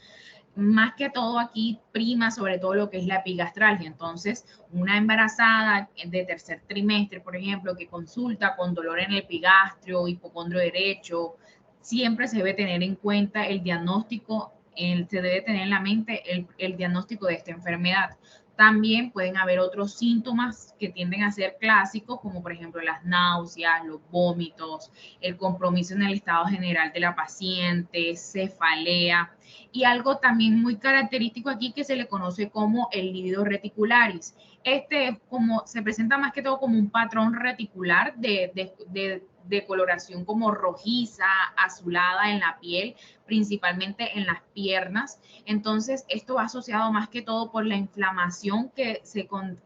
más que todo aquí prima sobre todo lo que es la epigastralgia. Entonces, una embarazada de tercer trimestre, por ejemplo, que consulta con dolor en el epigastrio, hipocondrio derecho, siempre se debe tener en cuenta el diagnóstico, se debe tener en la mente el diagnóstico de esta enfermedad. También pueden haber otros síntomas que tienden a ser clásicos, como por ejemplo las náuseas, los vómitos, el compromiso en el estado general de la paciente, cefalea, y algo también muy característico aquí que se le conoce como el lívido reticularis. Se presenta más que todo como un patrón reticular de coloración como rojiza, azulada en la piel, principalmente en las piernas. Entonces, esto va asociado más que todo por la inflamación que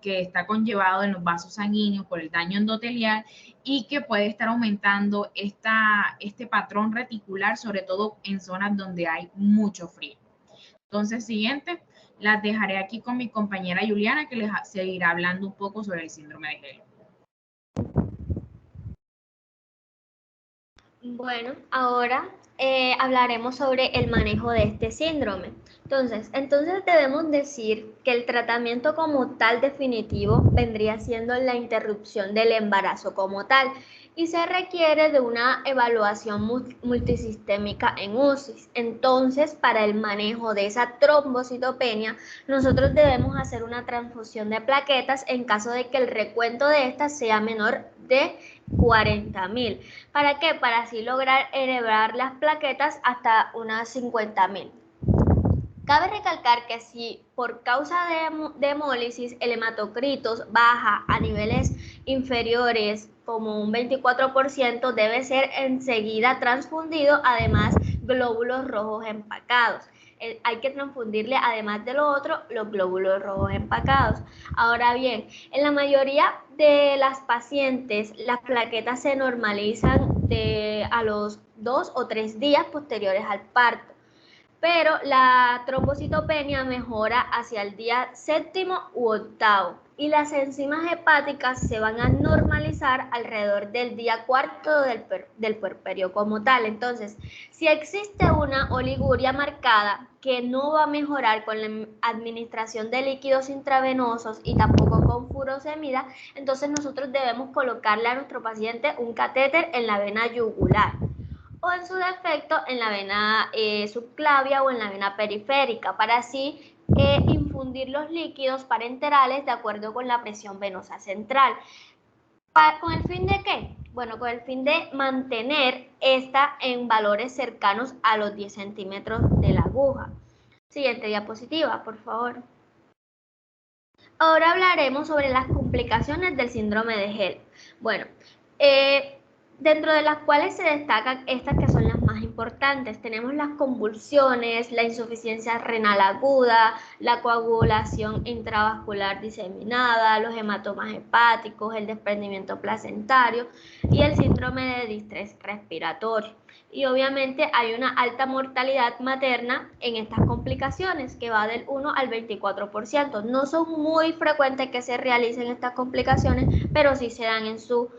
está conllevado en los vasos sanguíneos, por el daño endotelial, y que puede estar aumentando este patrón reticular, sobre todo en zonas donde hay mucho frío. Entonces, siguiente, las dejaré aquí con mi compañera Juliana, que les seguirá hablando un poco sobre el síndrome de Helen. Bueno, ahora hablaremos sobre el manejo de este síndrome. Entonces debemos decir que el tratamiento como tal definitivo vendría siendo la interrupción del embarazo como tal, y se requiere de una evaluación multisistémica en UCI. Entonces, para el manejo de esa trombocitopenia, nosotros debemos hacer una transfusión de plaquetas en caso de que el recuento de estas sea menor de 40.000. ¿Para qué? Para así lograr elevar las plaquetas hasta unas 50.000. Cabe recalcar que si por causa de hemólisis el hematocritos baja a niveles inferiores como un 24%, debe ser enseguida transfundido, además glóbulos rojos empacados. Hay que transfundirle, además de lo otro, los glóbulos rojos empacados. Ahora bien, en la mayoría de las pacientes, las plaquetas se normalizan a los 2 o 3 días posteriores al parto, pero la trombocitopenia mejora hacia el día 7º u 8º, y las enzimas hepáticas se van a normalizar alrededor del día 4º del puerperio como tal. Entonces, si existe una oliguria marcada que no va a mejorar con la administración de líquidos intravenosos y tampoco con furosemida, entonces nosotros debemos colocarle a nuestro paciente un catéter en la vena yugular, o en su defecto en la vena subclavia o en la vena periférica, para así infundir los líquidos parenterales de acuerdo con la presión venosa central. ¿Con el fin de qué? Bueno, con el fin de mantener esta en valores cercanos a los 10 centímetros de la aguja. Siguiente diapositiva, por favor. Ahora hablaremos sobre las complicaciones del síndrome de Helen. Bueno, dentro de las cuales se destacan estas que son las más más importantes. Tenemos las convulsiones, la insuficiencia renal aguda, la coagulación intravascular diseminada, los hematomas hepáticos, el desprendimiento placentario y el síndrome de distrés respiratorio. Y obviamente hay una alta mortalidad materna en estas complicaciones que va del 1 al 24%. No son muy frecuentes que se realicen estas complicaciones, pero sí se dan en su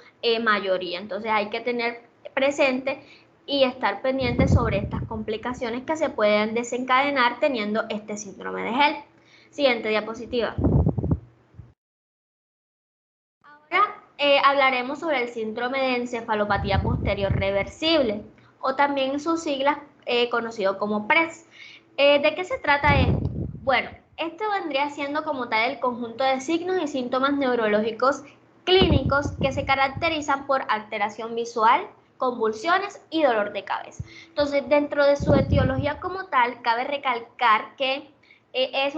mayoría. Entonces hay que tener presente y estar pendiente sobre estas complicaciones que se pueden desencadenar teniendo este síndrome de HELLP. Siguiente diapositiva. Ahora hablaremos sobre el síndrome de encefalopatía posterior reversible, o también en sus siglas conocido como PRES. ¿De qué se trata esto? Bueno, esto vendría siendo como tal el conjunto de signos y síntomas neurológicos clínicos que se caracterizan por alteración visual, convulsiones y dolor de cabeza. Entonces, dentro de su etiología como tal, cabe recalcar que es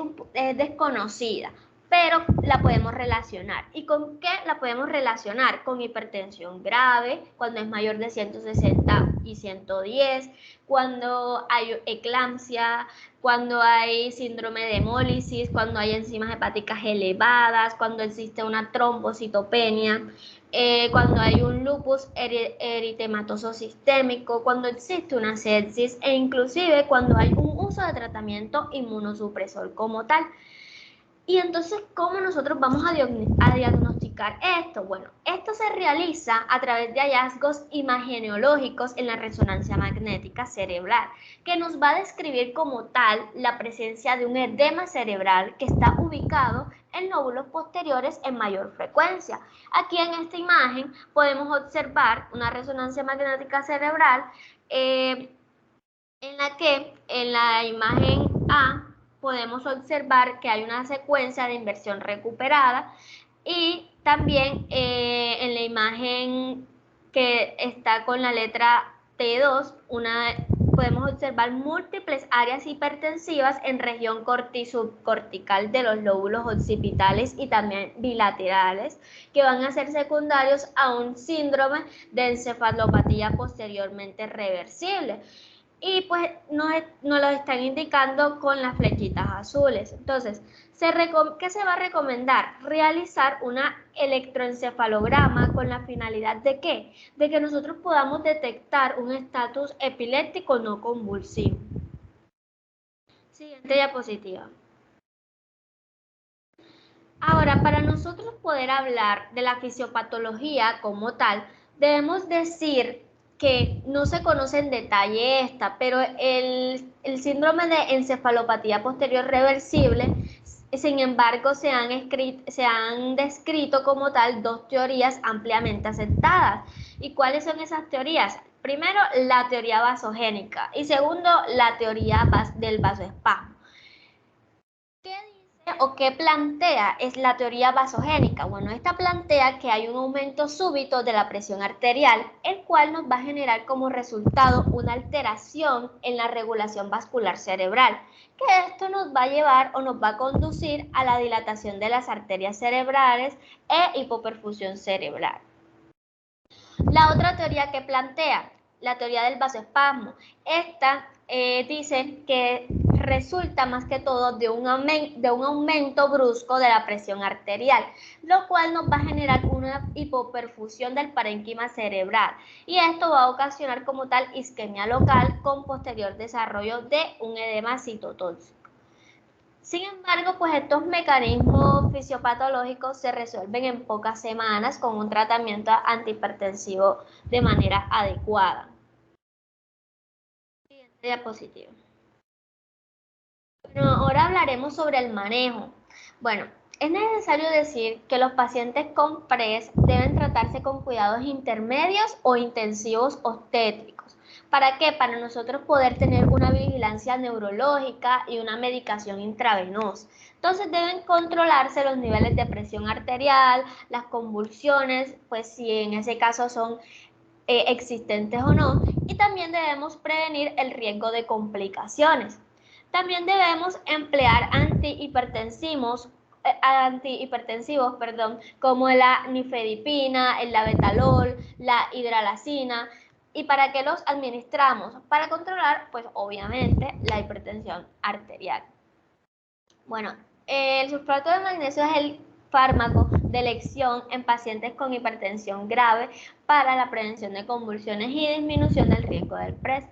desconocida, pero la podemos relacionar. ¿Y con qué la podemos relacionar? Con hipertensión grave, cuando es mayor de 160 y 110, cuando hay eclampsia, cuando hay síndrome de hemólisis, cuando hay enzimas hepáticas elevadas, cuando existe una trombocitopenia, cuando hay un lupus eritematoso sistémico, cuando existe una sepsis e inclusive cuando hay un uso de tratamiento inmunosupresor como tal. Y entonces, ¿cómo nosotros vamos a diagnosticar esto? Bueno, esto se realiza a través de hallazgos imageneológicos en la resonancia magnética cerebral, que nos va a describir como tal la presencia de un edema cerebral que está ubicado en lóbulos posteriores en mayor frecuencia. Aquí en esta imagen podemos observar una resonancia magnética cerebral en la que en la imagen A podemos observar que hay una secuencia de inversión recuperada y también en la imagen que está con la letra T2 podemos observar múltiples áreas hipertensivas en región subcortical de los lóbulos occipitales y también bilaterales que van a ser secundarios a un síndrome de encefalopatía posteriormente reversible. Y pues nos lo están indicando con las flechitas azules. Entonces, ¿qué se va a recomendar? Realizar una electroencefalograma con la finalidad de ¿qué? De que nosotros podamos detectar un estatus epiléptico no convulsivo. Siguiente diapositiva. Ahora, para nosotros poder hablar de la fisiopatología como tal, debemos decir que no se conoce en detalle esta, pero el síndrome de encefalopatía posterior reversible, sin embargo, se han descrito como tal dos teorías ampliamente aceptadas. ¿Y cuáles son esas teorías? Primero, la teoría vasogénica y segundo, la teoría del vasoespasmo. ¿Qué dice o qué plantea es la teoría vasogénica? Bueno, esta plantea que hay un aumento súbito de la presión arterial, el cual nos va a generar como resultado una alteración en la regulación vascular cerebral, que esto nos va a llevar o nos va a conducir a la dilatación de las arterias cerebrales e hipoperfusión cerebral. La otra teoría que plantea, la teoría del vasoespasmo, esta dice que resulta más que todo de un aumento brusco de la presión arterial, lo cual nos va a generar una hipoperfusión del parénquima cerebral y esto va a ocasionar como tal isquemia local con posterior desarrollo de un edema citotóxico. Sin embargo, pues estos mecanismos fisiopatológicos se resuelven en pocas semanas con un tratamiento antihipertensivo de manera adecuada. Siguiente diapositiva. Bueno, ahora hablaremos sobre el manejo. Bueno, es necesario decir que los pacientes con PRES deben tratarse con cuidados intermedios o intensivos obstétricos. ¿Para qué? Para nosotros poder tener una vigilancia neurológica y una medicación intravenosa. Entonces deben controlarse los niveles de presión arterial, las convulsiones, pues si en ese caso son existentes o no, y también debemos prevenir el riesgo de complicaciones. También debemos emplear antihipertensivos, como la nifedipina, el labetalol, la hidralazina, ¿Y para qué los administramos? Para controlar, pues obviamente, la hipertensión arterial. Bueno, el sulfato de magnesio es el fármaco de elección en pacientes con hipertensión grave para la prevención de convulsiones y disminución del riesgo del PRES.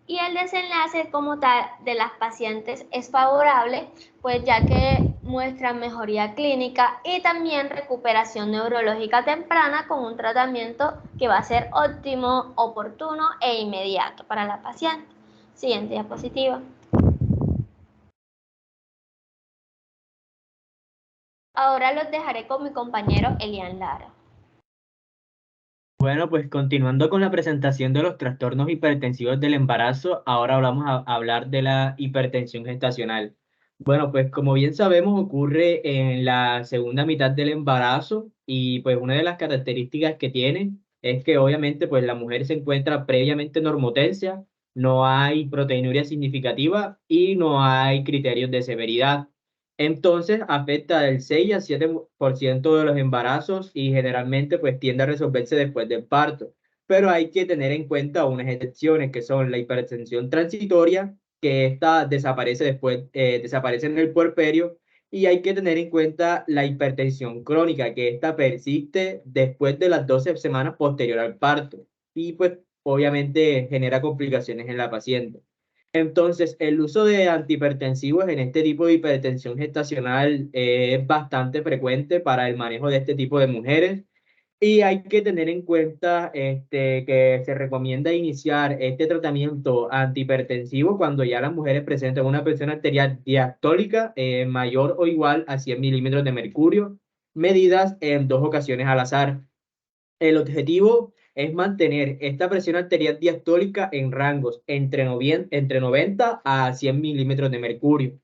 Y el desenlace como tal de las pacientes es favorable, pues ya que muestran mejoría clínica y también recuperación neurológica temprana con un tratamiento que va a ser óptimo, oportuno e inmediato para la paciente. Siguiente diapositiva. Ahora los dejaré con mi compañero Elian Lara. Bueno, pues continuando con la presentación de los trastornos hipertensivos del embarazo, ahora vamos a hablar de la hipertensión gestacional. Bueno, pues como bien sabemos, ocurre en la segunda mitad del embarazo y pues una de las características que tiene es que obviamente pues la mujer se encuentra previamente normotensia, no hay proteinuria significativa y no hay criterios de severidad. Entonces afecta del 6 al 7% de los embarazos y generalmente pues tiende a resolverse después del parto. Pero hay que tener en cuenta unas excepciones que son la hipertensión transitoria, que esta desaparece después, desaparece en el puerperio, y hay que tener en cuenta la hipertensión crónica, que esta persiste después de las 12 semanas posterior al parto y pues obviamente genera complicaciones en la paciente. Entonces, el uso de antihipertensivos en este tipo de hipertensión gestacional es bastante frecuente para el manejo de este tipo de mujeres y hay que tener en cuenta que se recomienda iniciar este tratamiento antihipertensivo cuando ya las mujeres presentan una presión arterial diastólica mayor o igual a 100 milímetros de mercurio, medidas en 2 ocasiones al azar. El objetivo es mantener esta presión arterial diastólica en rangos entre 90 a 100 milímetros de mercurio.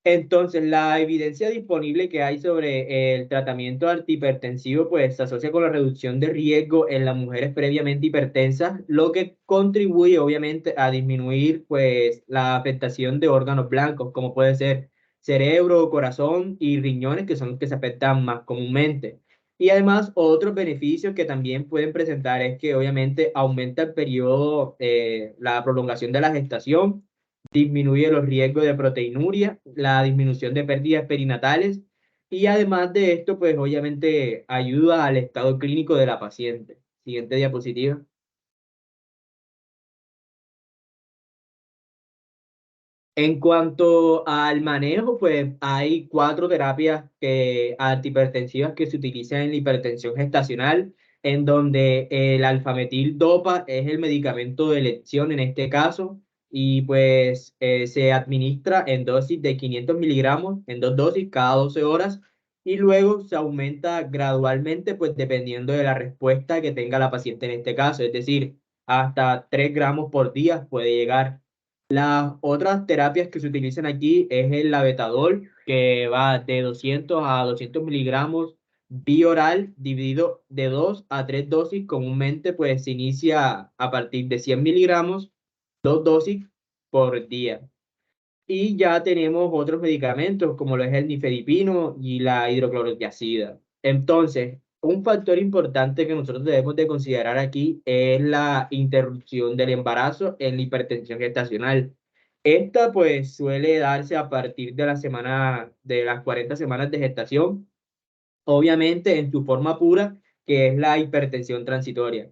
Entonces, la evidencia disponible que hay sobre el tratamiento antihipertensivo pues se asocia con la reducción de riesgo en las mujeres previamente hipertensas, lo que contribuye obviamente a disminuir pues la afectación de órganos blancos, como puede ser cerebro, corazón y riñones, que son los que se afectan más comúnmente. Y además, otros beneficios que también pueden presentar es que obviamente aumenta el periodo, la prolongación de la gestación, disminuye los riesgos de proteinuria, la disminución de pérdidas perinatales y además de esto, pues obviamente ayuda al estado clínico de la paciente. Siguiente diapositiva. En cuanto al manejo, pues hay 4 terapias antihipertensivas que se utilizan en la hipertensión gestacional, en donde el alfametil dopa es el medicamento de elección en este caso, y pues se administra en dosis de 500 miligramos, en 2 dosis cada 12 horas, y luego se aumenta gradualmente, pues dependiendo de la respuesta que tenga la paciente en este caso, es decir, hasta 3 gramos por día puede llegar. Las otras terapias que se utilizan aquí es el labetalol, que va de 200 a 200 miligramos vía oral, dividido de 2 a 3 dosis. Comúnmente pues se inicia a partir de 100 miligramos, 2 dosis por día. Y ya tenemos otros medicamentos como lo es el nifedipino y la hidroclorotiazida. Entonces, un factor importante que nosotros debemos de considerar aquí es la interrupción del embarazo en la hipertensión gestacional. Esta pues suele darse a partir de de las 40 semanas de gestación, obviamente en su forma pura, que es la hipertensión transitoria.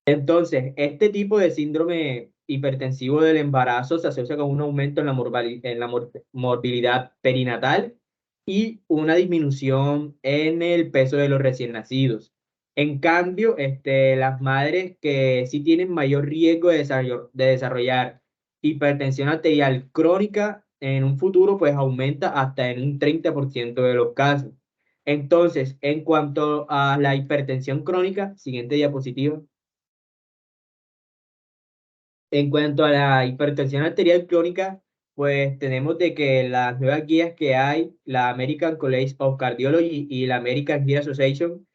Entonces, este tipo de síndrome hipertensivo del embarazo se asocia con un aumento en la morbilidad perinatal y una disminución en el peso de los recién nacidos. En cambio, las madres que sí tienen mayor riesgo de desarrollar hipertensión arterial crónica en un futuro, pues aumenta hasta en un 30% de los casos. Entonces, en cuanto a la hipertensión crónica, siguiente diapositiva. En cuanto a la hipertensión arterial crónica, pues tenemos de que las nuevas guías que hay, la American College of Cardiology y la American Heart Association,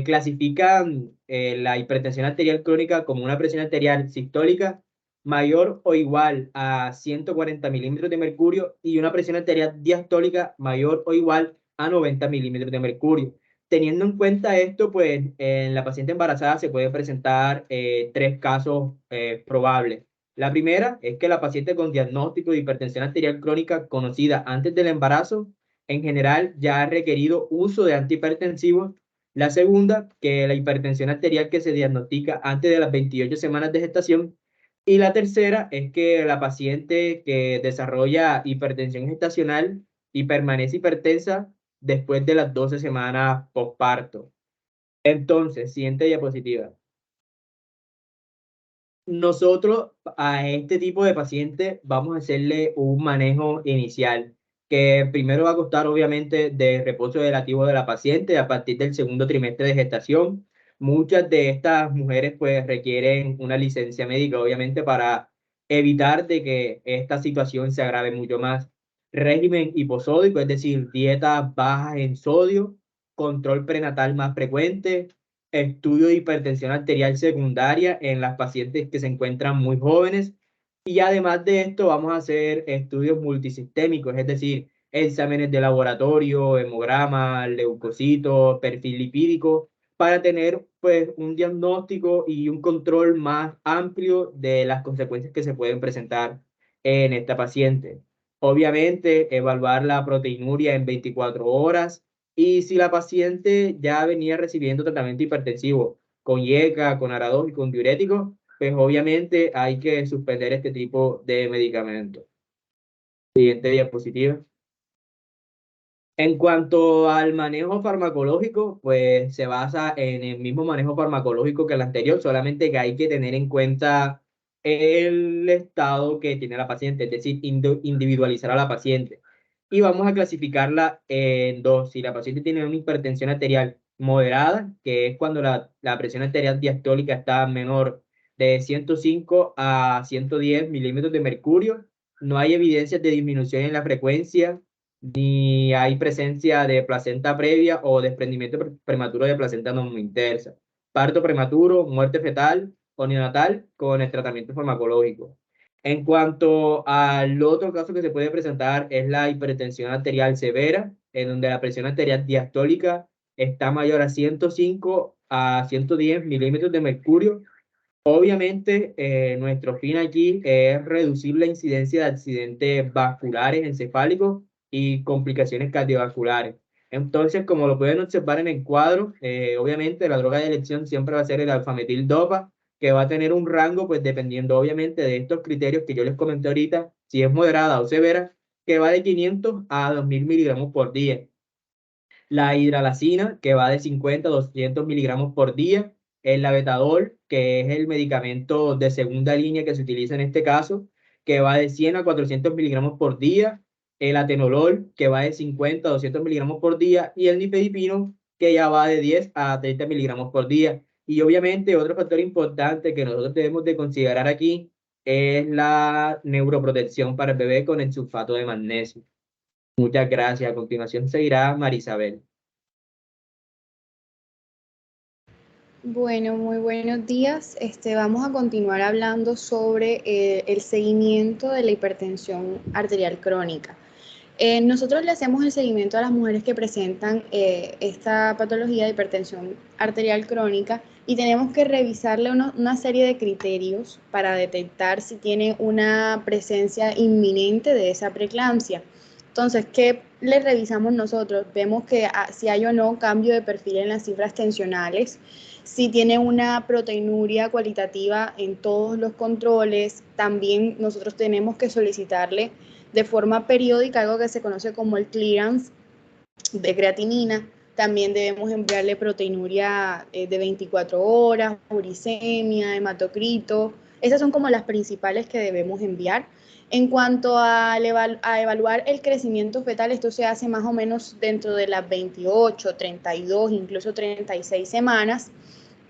clasifican la hipertensión arterial crónica como una presión arterial sistólica mayor o igual a 140 milímetros de mercurio y una presión arterial diastólica mayor o igual a 90 milímetros de mercurio. teniendo en cuenta esto, pues en la paciente embarazada se puede presentar 3 casos probables. La primera es que la paciente con diagnóstico de hipertensión arterial crónica conocida antes del embarazo, en general ya ha requerido uso de antihipertensivos. La segunda, que la hipertensión arterial que se diagnostica antes de las 28 semanas de gestación. Y la tercera es que la paciente que desarrolla hipertensión gestacional y permanece hipertensa después de las 12 semanas postparto. Entonces, siguiente diapositiva. Nosotros a este tipo de paciente vamos a hacerle un manejo inicial, que primero va a constar obviamente de reposo relativo de la paciente a partir del segundo trimestre de gestación. Muchas de estas mujeres pues requieren una licencia médica obviamente para evitar de que esta situación se agrave mucho más. Régimen hiposódico, es decir, dietas bajas en sodio, control prenatal más frecuente, estudio de hipertensión arterial secundaria en las pacientes que se encuentran muy jóvenes. Y además de esto, vamos a hacer estudios multisistémicos, es decir, exámenes de laboratorio, hemograma, leucocitos, perfil lipídico, para tener pues un diagnóstico y un control más amplio de las consecuencias que se pueden presentar en esta paciente. Obviamente, evaluar la proteinuria en 24 horas, y si la paciente ya venía recibiendo tratamiento hipertensivo con IECA, con ARA-2 y con diuréticos, pues obviamente hay que suspender este tipo de medicamentos. Siguiente diapositiva. En cuanto al manejo farmacológico, pues se basa en el mismo manejo farmacológico que el anterior, solamente que hay que tener en cuenta el estado que tiene la paciente, es decir, individualizar a la paciente. Y vamos a clasificarla en dos. Si la paciente tiene una hipertensión arterial moderada, que es cuando la presión arterial diastólica está menor de 105 a 110 milímetros de mercurio, no hay evidencias de disminución en la frecuencia, ni hay presencia de placenta previa o desprendimiento prematuro de placenta no intersa, parto prematuro, muerte fetal o neonatal con el tratamiento farmacológico. En cuanto al otro caso que se puede presentar es la hipertensión arterial severa, en donde la presión arterial diastólica está mayor a 105 a 110 milímetros de mercurio. Obviamente, nuestro fin aquí es reducir la incidencia de accidentes vasculares encefálicos y complicaciones cardiovasculares. Entonces, como lo pueden observar en el cuadro, obviamente la droga de elección siempre va a ser el alfametil-dopa, que va a tener un rango, pues dependiendo obviamente de estos criterios que yo les comenté ahorita, si es moderada o severa, que va de 500 a 2000 miligramos por día. La hidralazina, que va de 50 a 200 miligramos por día. El labetalol, que es el medicamento de segunda línea que se utiliza en este caso, que va de 100 a 400 miligramos por día. El atenolol, que va de 50 a 200 miligramos por día. Y el nifedipino, que ya va de 10 a 30 miligramos por día. Y obviamente otro factor importante que nosotros debemos de considerar aquí es la neuroprotección para el bebé con el sulfato de magnesio. Muchas gracias. A continuación seguirá Marisabel. Bueno, muy buenos días. Vamos a continuar hablando sobre el seguimiento de la hipertensión arterial crónica. Nosotros le hacemos el seguimiento a las mujeres que presentan esta patología de hipertensión arterial crónica y tenemos que revisarle una serie de criterios para detectar si tiene una presencia inminente de esa preeclampsia. Entonces, ¿qué le revisamos nosotros? Vemos que si hay o no cambio de perfil en las cifras tensionales, si tiene una proteinuria cualitativa en todos los controles. También nosotros tenemos que solicitarle de forma periódica algo que se conoce como el clearance de creatinina. También debemos enviarle proteinuria de 24 horas, uricemia, hematocrito. Esas son como las principales que debemos enviar. En cuanto a evaluar el crecimiento fetal, esto se hace más o menos dentro de las 28, 32, incluso 36 semanas.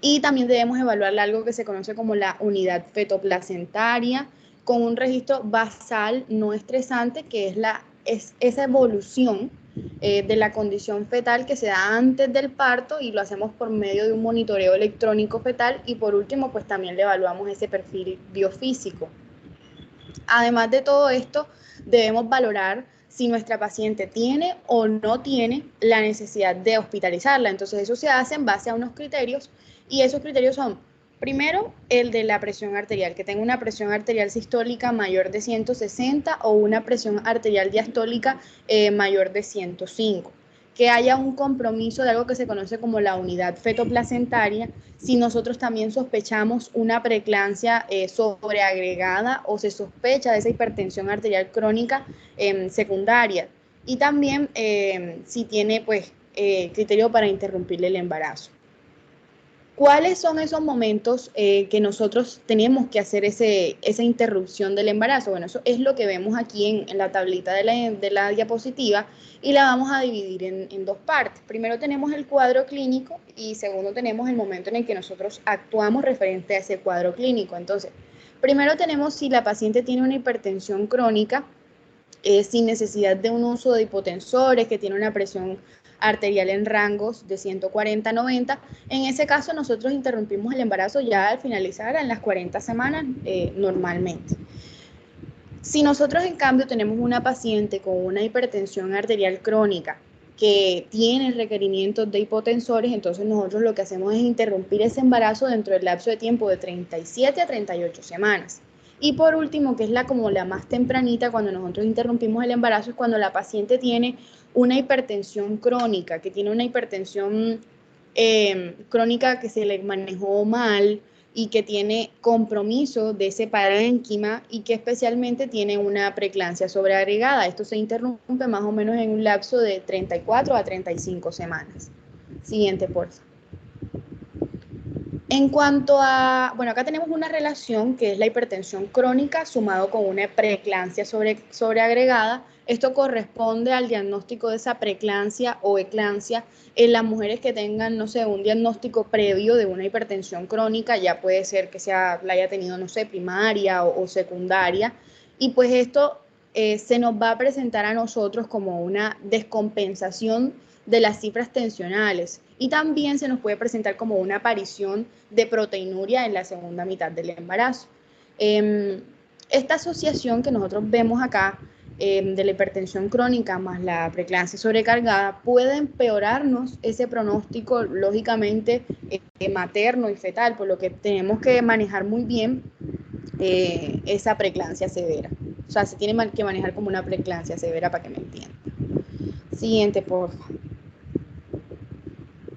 Y también debemos evaluar algo que se conoce como la unidad fetoplacentaria, con un registro basal no estresante, que es esa evolución de la condición fetal que se da antes del parto, y lo hacemos por medio de un monitoreo electrónico fetal. Y por último, pues también le evaluamos ese perfil biofísico. Además de todo esto, debemos valorar si nuestra paciente tiene o no tiene la necesidad de hospitalizarla. Entonces eso se hace en base a unos criterios y esos criterios son, primero, el de la presión arterial, que tenga una presión arterial sistólica mayor de 160 o una presión arterial diastólica mayor de 105. Que haya un compromiso de algo que se conoce como la unidad fetoplacentaria, si nosotros también sospechamos una preeclampsia sobreagregada o se sospecha de esa hipertensión arterial crónica secundaria, y también si tiene pues criterio para interrumpir el embarazo. ¿Cuáles son esos momentos que nosotros tenemos que hacer esa interrupción del embarazo? Bueno, eso es lo que vemos aquí en la tablita de la diapositiva y la vamos a dividir en dos partes. Primero tenemos el cuadro clínico y segundo tenemos el momento en el que nosotros actuamos referente a ese cuadro clínico. Entonces, primero tenemos si la paciente tiene una hipertensión crónica sin necesidad de un uso de hipotensores, que tiene una presión arterial en rangos de 140 a 90, en ese caso nosotros interrumpimos el embarazo ya al finalizar en las 40 semanas normalmente. Si nosotros en cambio tenemos una paciente con una hipertensión arterial crónica que tiene requerimientos de hipotensores, entonces nosotros lo que hacemos es interrumpir ese embarazo dentro del lapso de tiempo de 37 a 38 semanas. Y por último, que es como la más tempranita, cuando nosotros interrumpimos el embarazo, es cuando la paciente tiene una hipertensión crónica, que tiene una hipertensión crónica que se le manejó mal y que tiene compromiso de ese parénquima y que especialmente tiene una preeclampsia sobreagregada. Esto se interrumpe más o menos en un lapso de 34 a 35 semanas. Siguiente, por favor. En cuanto a, bueno, acá tenemos una relación que es la hipertensión crónica sumado con una preeclampsia sobreagregada. Esto corresponde al diagnóstico de esa preeclampsia o eclampsia en las mujeres que tengan, no sé, un diagnóstico previo de una hipertensión crónica, ya puede ser que la haya tenido, no sé, primaria o secundaria, y pues esto se nos va a presentar a nosotros como una descompensación de las cifras tensionales y también se nos puede presentar como una aparición de proteinuria en la segunda mitad del embarazo. Esta asociación que nosotros vemos acá de la hipertensión crónica más la preeclampsia sobrecargada puede empeorarnos ese pronóstico lógicamente materno y fetal, por lo que tenemos que manejar muy bien esa preeclampsia severa. O sea, se tiene que manejar como una preeclampsia severa para que me entiendan. Siguiente, por favor.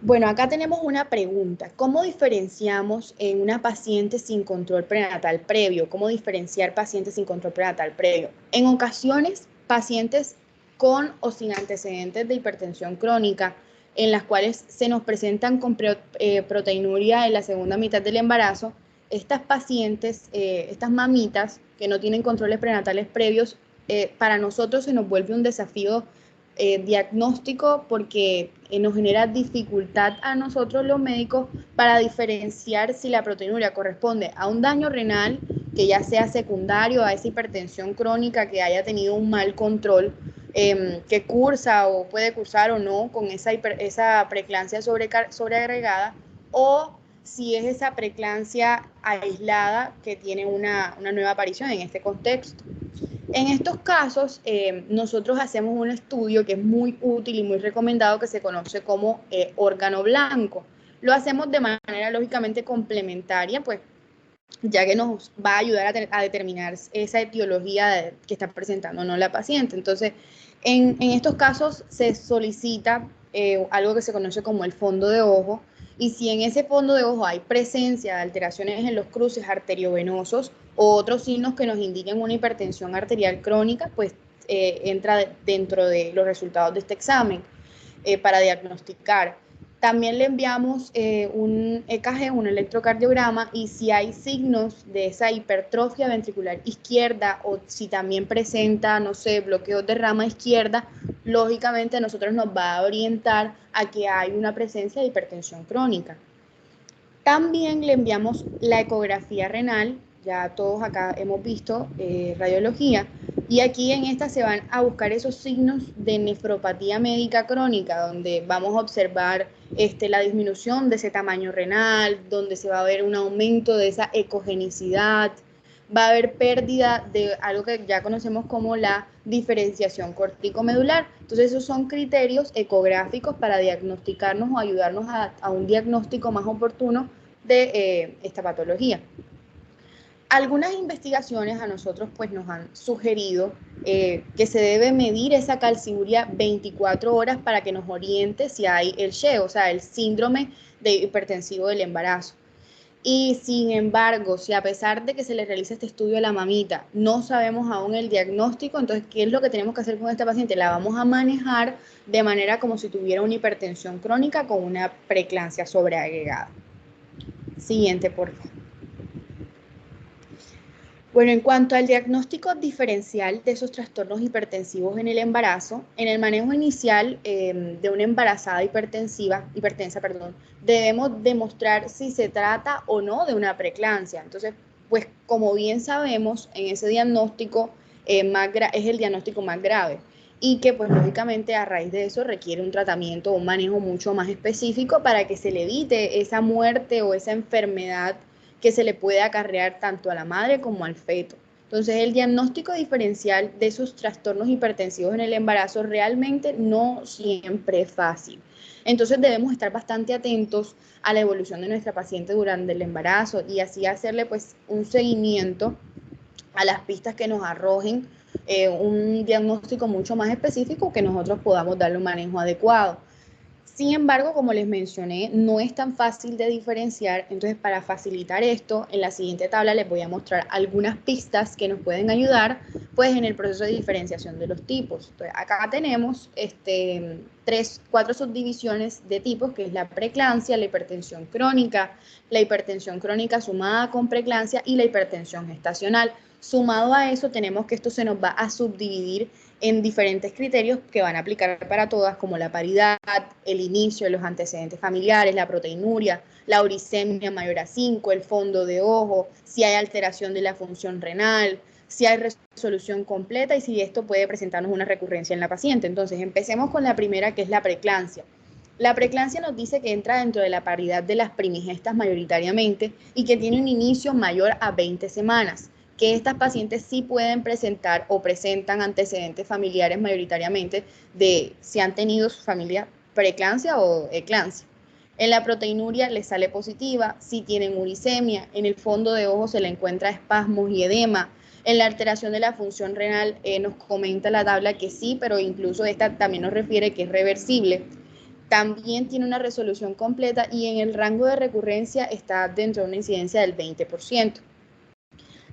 Bueno, acá tenemos una pregunta. ¿Cómo diferenciamos en una paciente sin control prenatal previo? ¿Cómo diferenciar pacientes sin control prenatal previo? En ocasiones, pacientes con o sin antecedentes de hipertensión crónica, en las cuales se nos presentan con proteinuria en la segunda mitad del embarazo, estas pacientes, estas mamitas que no tienen controles prenatales previos, para nosotros se nos vuelve un desafío diagnóstico porque nos genera dificultad a nosotros los médicos para diferenciar si la proteinuria corresponde a un daño renal que ya sea secundario a esa hipertensión crónica que haya tenido un mal control, que cursa o puede cursar o no con esa preeclampsia sobreagregada, o si es esa preeclampsia aislada que tiene una nueva aparición en este contexto. En estos casos, nosotros hacemos un estudio que es muy útil y muy recomendado que se conoce como órgano blanco. Lo hacemos de manera lógicamente complementaria, pues ya que nos va a ayudar a determinar esa etiología que está presentando no la paciente. Entonces, en estos casos se solicita algo que se conoce como el fondo de ojo, y si en ese fondo de ojo hay presencia de alteraciones en los cruces arteriovenosos o otros signos que nos indiquen una hipertensión arterial crónica, pues entra dentro de los resultados de este examen para diagnosticar. También le enviamos un EKG, un electrocardiograma, y si hay signos de esa hipertrofia ventricular izquierda o si también presenta, no sé, bloqueos de rama izquierda, lógicamente a nosotros nos va a orientar a que hay una presencia de hipertensión crónica. También le enviamos la ecografía renal, ya todos acá hemos visto radiología, y aquí en esta se van a buscar esos signos de nefropatía médica crónica, donde vamos a observar la disminución de ese tamaño renal, donde se va a ver un aumento de esa ecogenicidad, va a haber pérdida de algo que ya conocemos como la diferenciación corticomedular. Entonces esos son criterios ecográficos para diagnosticarnos o ayudarnos a un diagnóstico más oportuno de esta patología. Algunas investigaciones a nosotros pues nos han sugerido que se debe medir esa calciuria 24 horas para que nos oriente si hay el SHE, o sea, el síndrome de hipertensivo del embarazo. Y sin embargo, si a pesar de que se le realiza este estudio a la mamita, no sabemos aún el diagnóstico, entonces, ¿qué es lo que tenemos que hacer con esta paciente? La vamos a manejar de manera como si tuviera una hipertensión crónica con una preeclampsia sobreagregada. Siguiente, por favor. Bueno, en cuanto al diagnóstico diferencial de esos trastornos hipertensivos en el embarazo, en el manejo inicial de una embarazada hipertensa, debemos demostrar si se trata o no de una preeclampsia. Entonces, pues como bien sabemos, en ese diagnóstico es el diagnóstico más grave y que pues lógicamente a raíz de eso requiere un tratamiento o un manejo mucho más específico para que se le evite esa muerte o esa enfermedad que se le puede acarrear tanto a la madre como al feto. Entonces, el diagnóstico diferencial de esos trastornos hipertensivos en el embarazo realmente no siempre es fácil. Entonces, debemos estar bastante atentos a la evolución de nuestra paciente durante el embarazo y así hacerle pues un seguimiento a las pistas que nos arrojen un diagnóstico mucho más específico que nosotros podamos darle un manejo adecuado. Sin embargo, como les mencioné, no es tan fácil de diferenciar, entonces para facilitar esto, en la siguiente tabla les voy a mostrar algunas pistas que nos pueden ayudar pues en el proceso de diferenciación de los tipos. Entonces, acá tenemos 4 subdivisiones de tipos, que es la preeclampsia, la hipertensión crónica sumada con preeclampsia y la hipertensión gestacional. Sumado a eso, tenemos que esto se nos va a subdividir en diferentes criterios que van a aplicar para todas, como la paridad, el inicio de los antecedentes familiares, la proteinuria, la uricemia mayor a 5, el fondo de ojo, si hay alteración de la función renal, si hay resolución completa y si esto puede presentarnos una recurrencia en la paciente. Entonces, empecemos con la primera, que es la preeclampsia. La preeclampsia nos dice que entra dentro de la paridad de las primigestas mayoritariamente y que tiene un inicio mayor a 20 semanas. Que estas pacientes sí pueden presentar o presentan antecedentes familiares mayoritariamente de si han tenido su familia preeclampsia o eclampsia. En la proteinuria les sale positiva, si tienen uricemia, en el fondo de ojo se le encuentra espasmos y edema. En la alteración de la función renal nos comenta la tabla que sí, pero incluso esta también nos refiere que es reversible. También tiene una resolución completa y en el rango de recurrencia está dentro de una incidencia del 20%.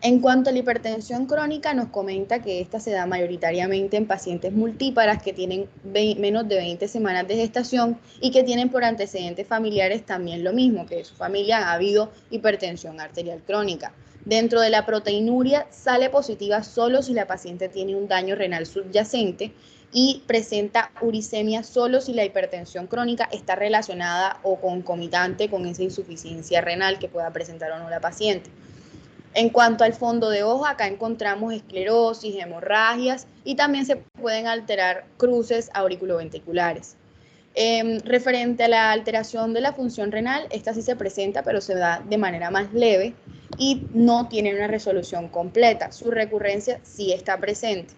En cuanto a la hipertensión crónica, nos comenta que esta se da mayoritariamente en pacientes multíparas que tienen menos de 20 semanas de gestación y que tienen por antecedentes familiares también lo mismo, que en su familia ha habido hipertensión arterial crónica. Dentro de la proteinuria sale positiva solo si la paciente tiene un daño renal subyacente y presenta uricemia solo si la hipertensión crónica está relacionada o concomitante con esa insuficiencia renal que pueda presentar o no la paciente. En cuanto al fondo de ojo, acá encontramos esclerosis, hemorragias y también se pueden alterar cruces auriculoventriculares. Referente a la alteración de la función renal, esta sí se presenta, pero se da de manera más leve y no tiene una resolución completa. Su recurrencia sí está presente.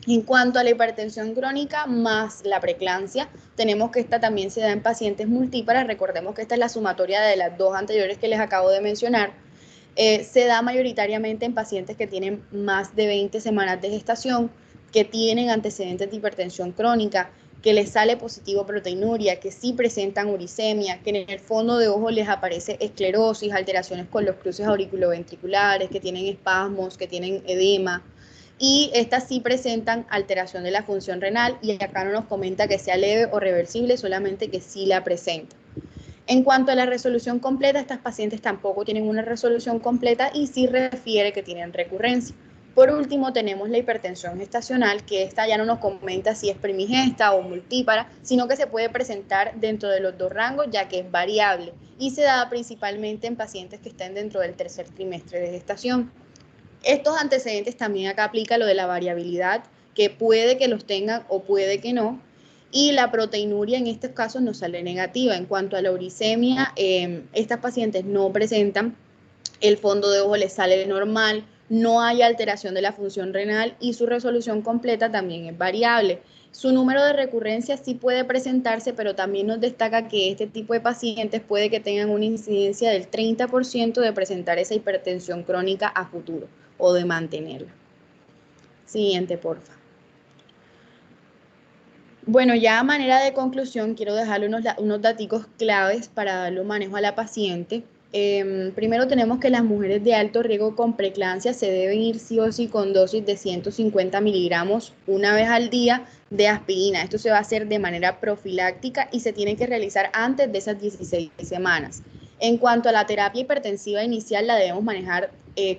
En cuanto a la hipertensión crónica más la preeclampsia, tenemos que esta también se da en pacientes multíparas. Recordemos que esta es la sumatoria de las dos anteriores que les acabo de mencionar. Se da mayoritariamente en pacientes que tienen más de 20 semanas de gestación, que tienen antecedentes de hipertensión crónica, que les sale positivo proteinuria, que sí presentan uricemia, que en el fondo de ojo les aparece esclerosis, alteraciones con los cruces auriculoventriculares, que tienen espasmos, que tienen edema, y estas sí presentan alteración de la función renal y acá no nos comenta que sea leve o reversible, solamente que sí la presenta. En cuanto a la resolución completa, estas pacientes tampoco tienen una resolución completa y sí refiere que tienen recurrencia. Por último, tenemos la hipertensión gestacional, que esta ya no nos comenta si es primigesta o multípara, sino que se puede presentar dentro de los dos rangos, ya que es variable y se da principalmente en pacientes que estén dentro del tercer trimestre de gestación. Estos antecedentes también acá aplica lo de la variabilidad, que puede que los tengan o puede que no. Y la proteinuria en estos casos nos sale negativa. En cuanto a la uricemia, estas pacientes no presentan, el fondo de ojo les sale normal, no hay alteración de la función renal y su resolución completa también es variable. Su número de recurrencias sí puede presentarse, pero también nos destaca que este tipo de pacientes puede que tengan una incidencia del 30% de presentar esa hipertensión crónica a futuro o de mantenerla. Siguiente, porfa. Bueno, ya a manera de conclusión, quiero dejarle unos daticos claves para darle un manejo a la paciente. Primero tenemos que las mujeres de alto riesgo con preeclampsia se deben ir sí o sí con dosis de 150 miligramos una vez al día de aspirina. Esto se va a hacer de manera profiláctica y se tiene que realizar antes de esas 16 semanas. En cuanto a la terapia hipertensiva inicial, la debemos manejar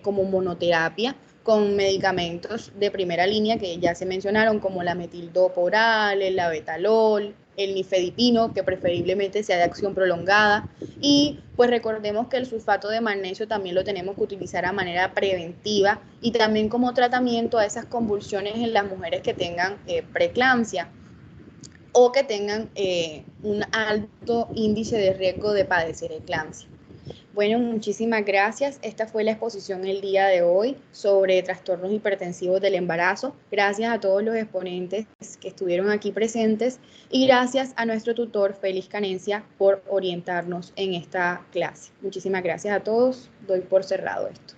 como monoterapia, con medicamentos de primera línea que ya se mencionaron, como la metildopa oral, el labetalol, el nifedipino, que preferiblemente sea de acción prolongada. Y pues recordemos que el sulfato de magnesio también lo tenemos que utilizar a manera preventiva y también como tratamiento a esas convulsiones en las mujeres que tengan preeclampsia o que tengan un alto índice de riesgo de padecer eclampsia. Bueno, muchísimas gracias. Esta fue la exposición el día de hoy sobre trastornos hipertensivos del embarazo. Gracias a todos los exponentes que estuvieron aquí presentes y gracias a nuestro tutor Félix Canencia por orientarnos en esta clase. Muchísimas gracias a todos. Doy por cerrado esto.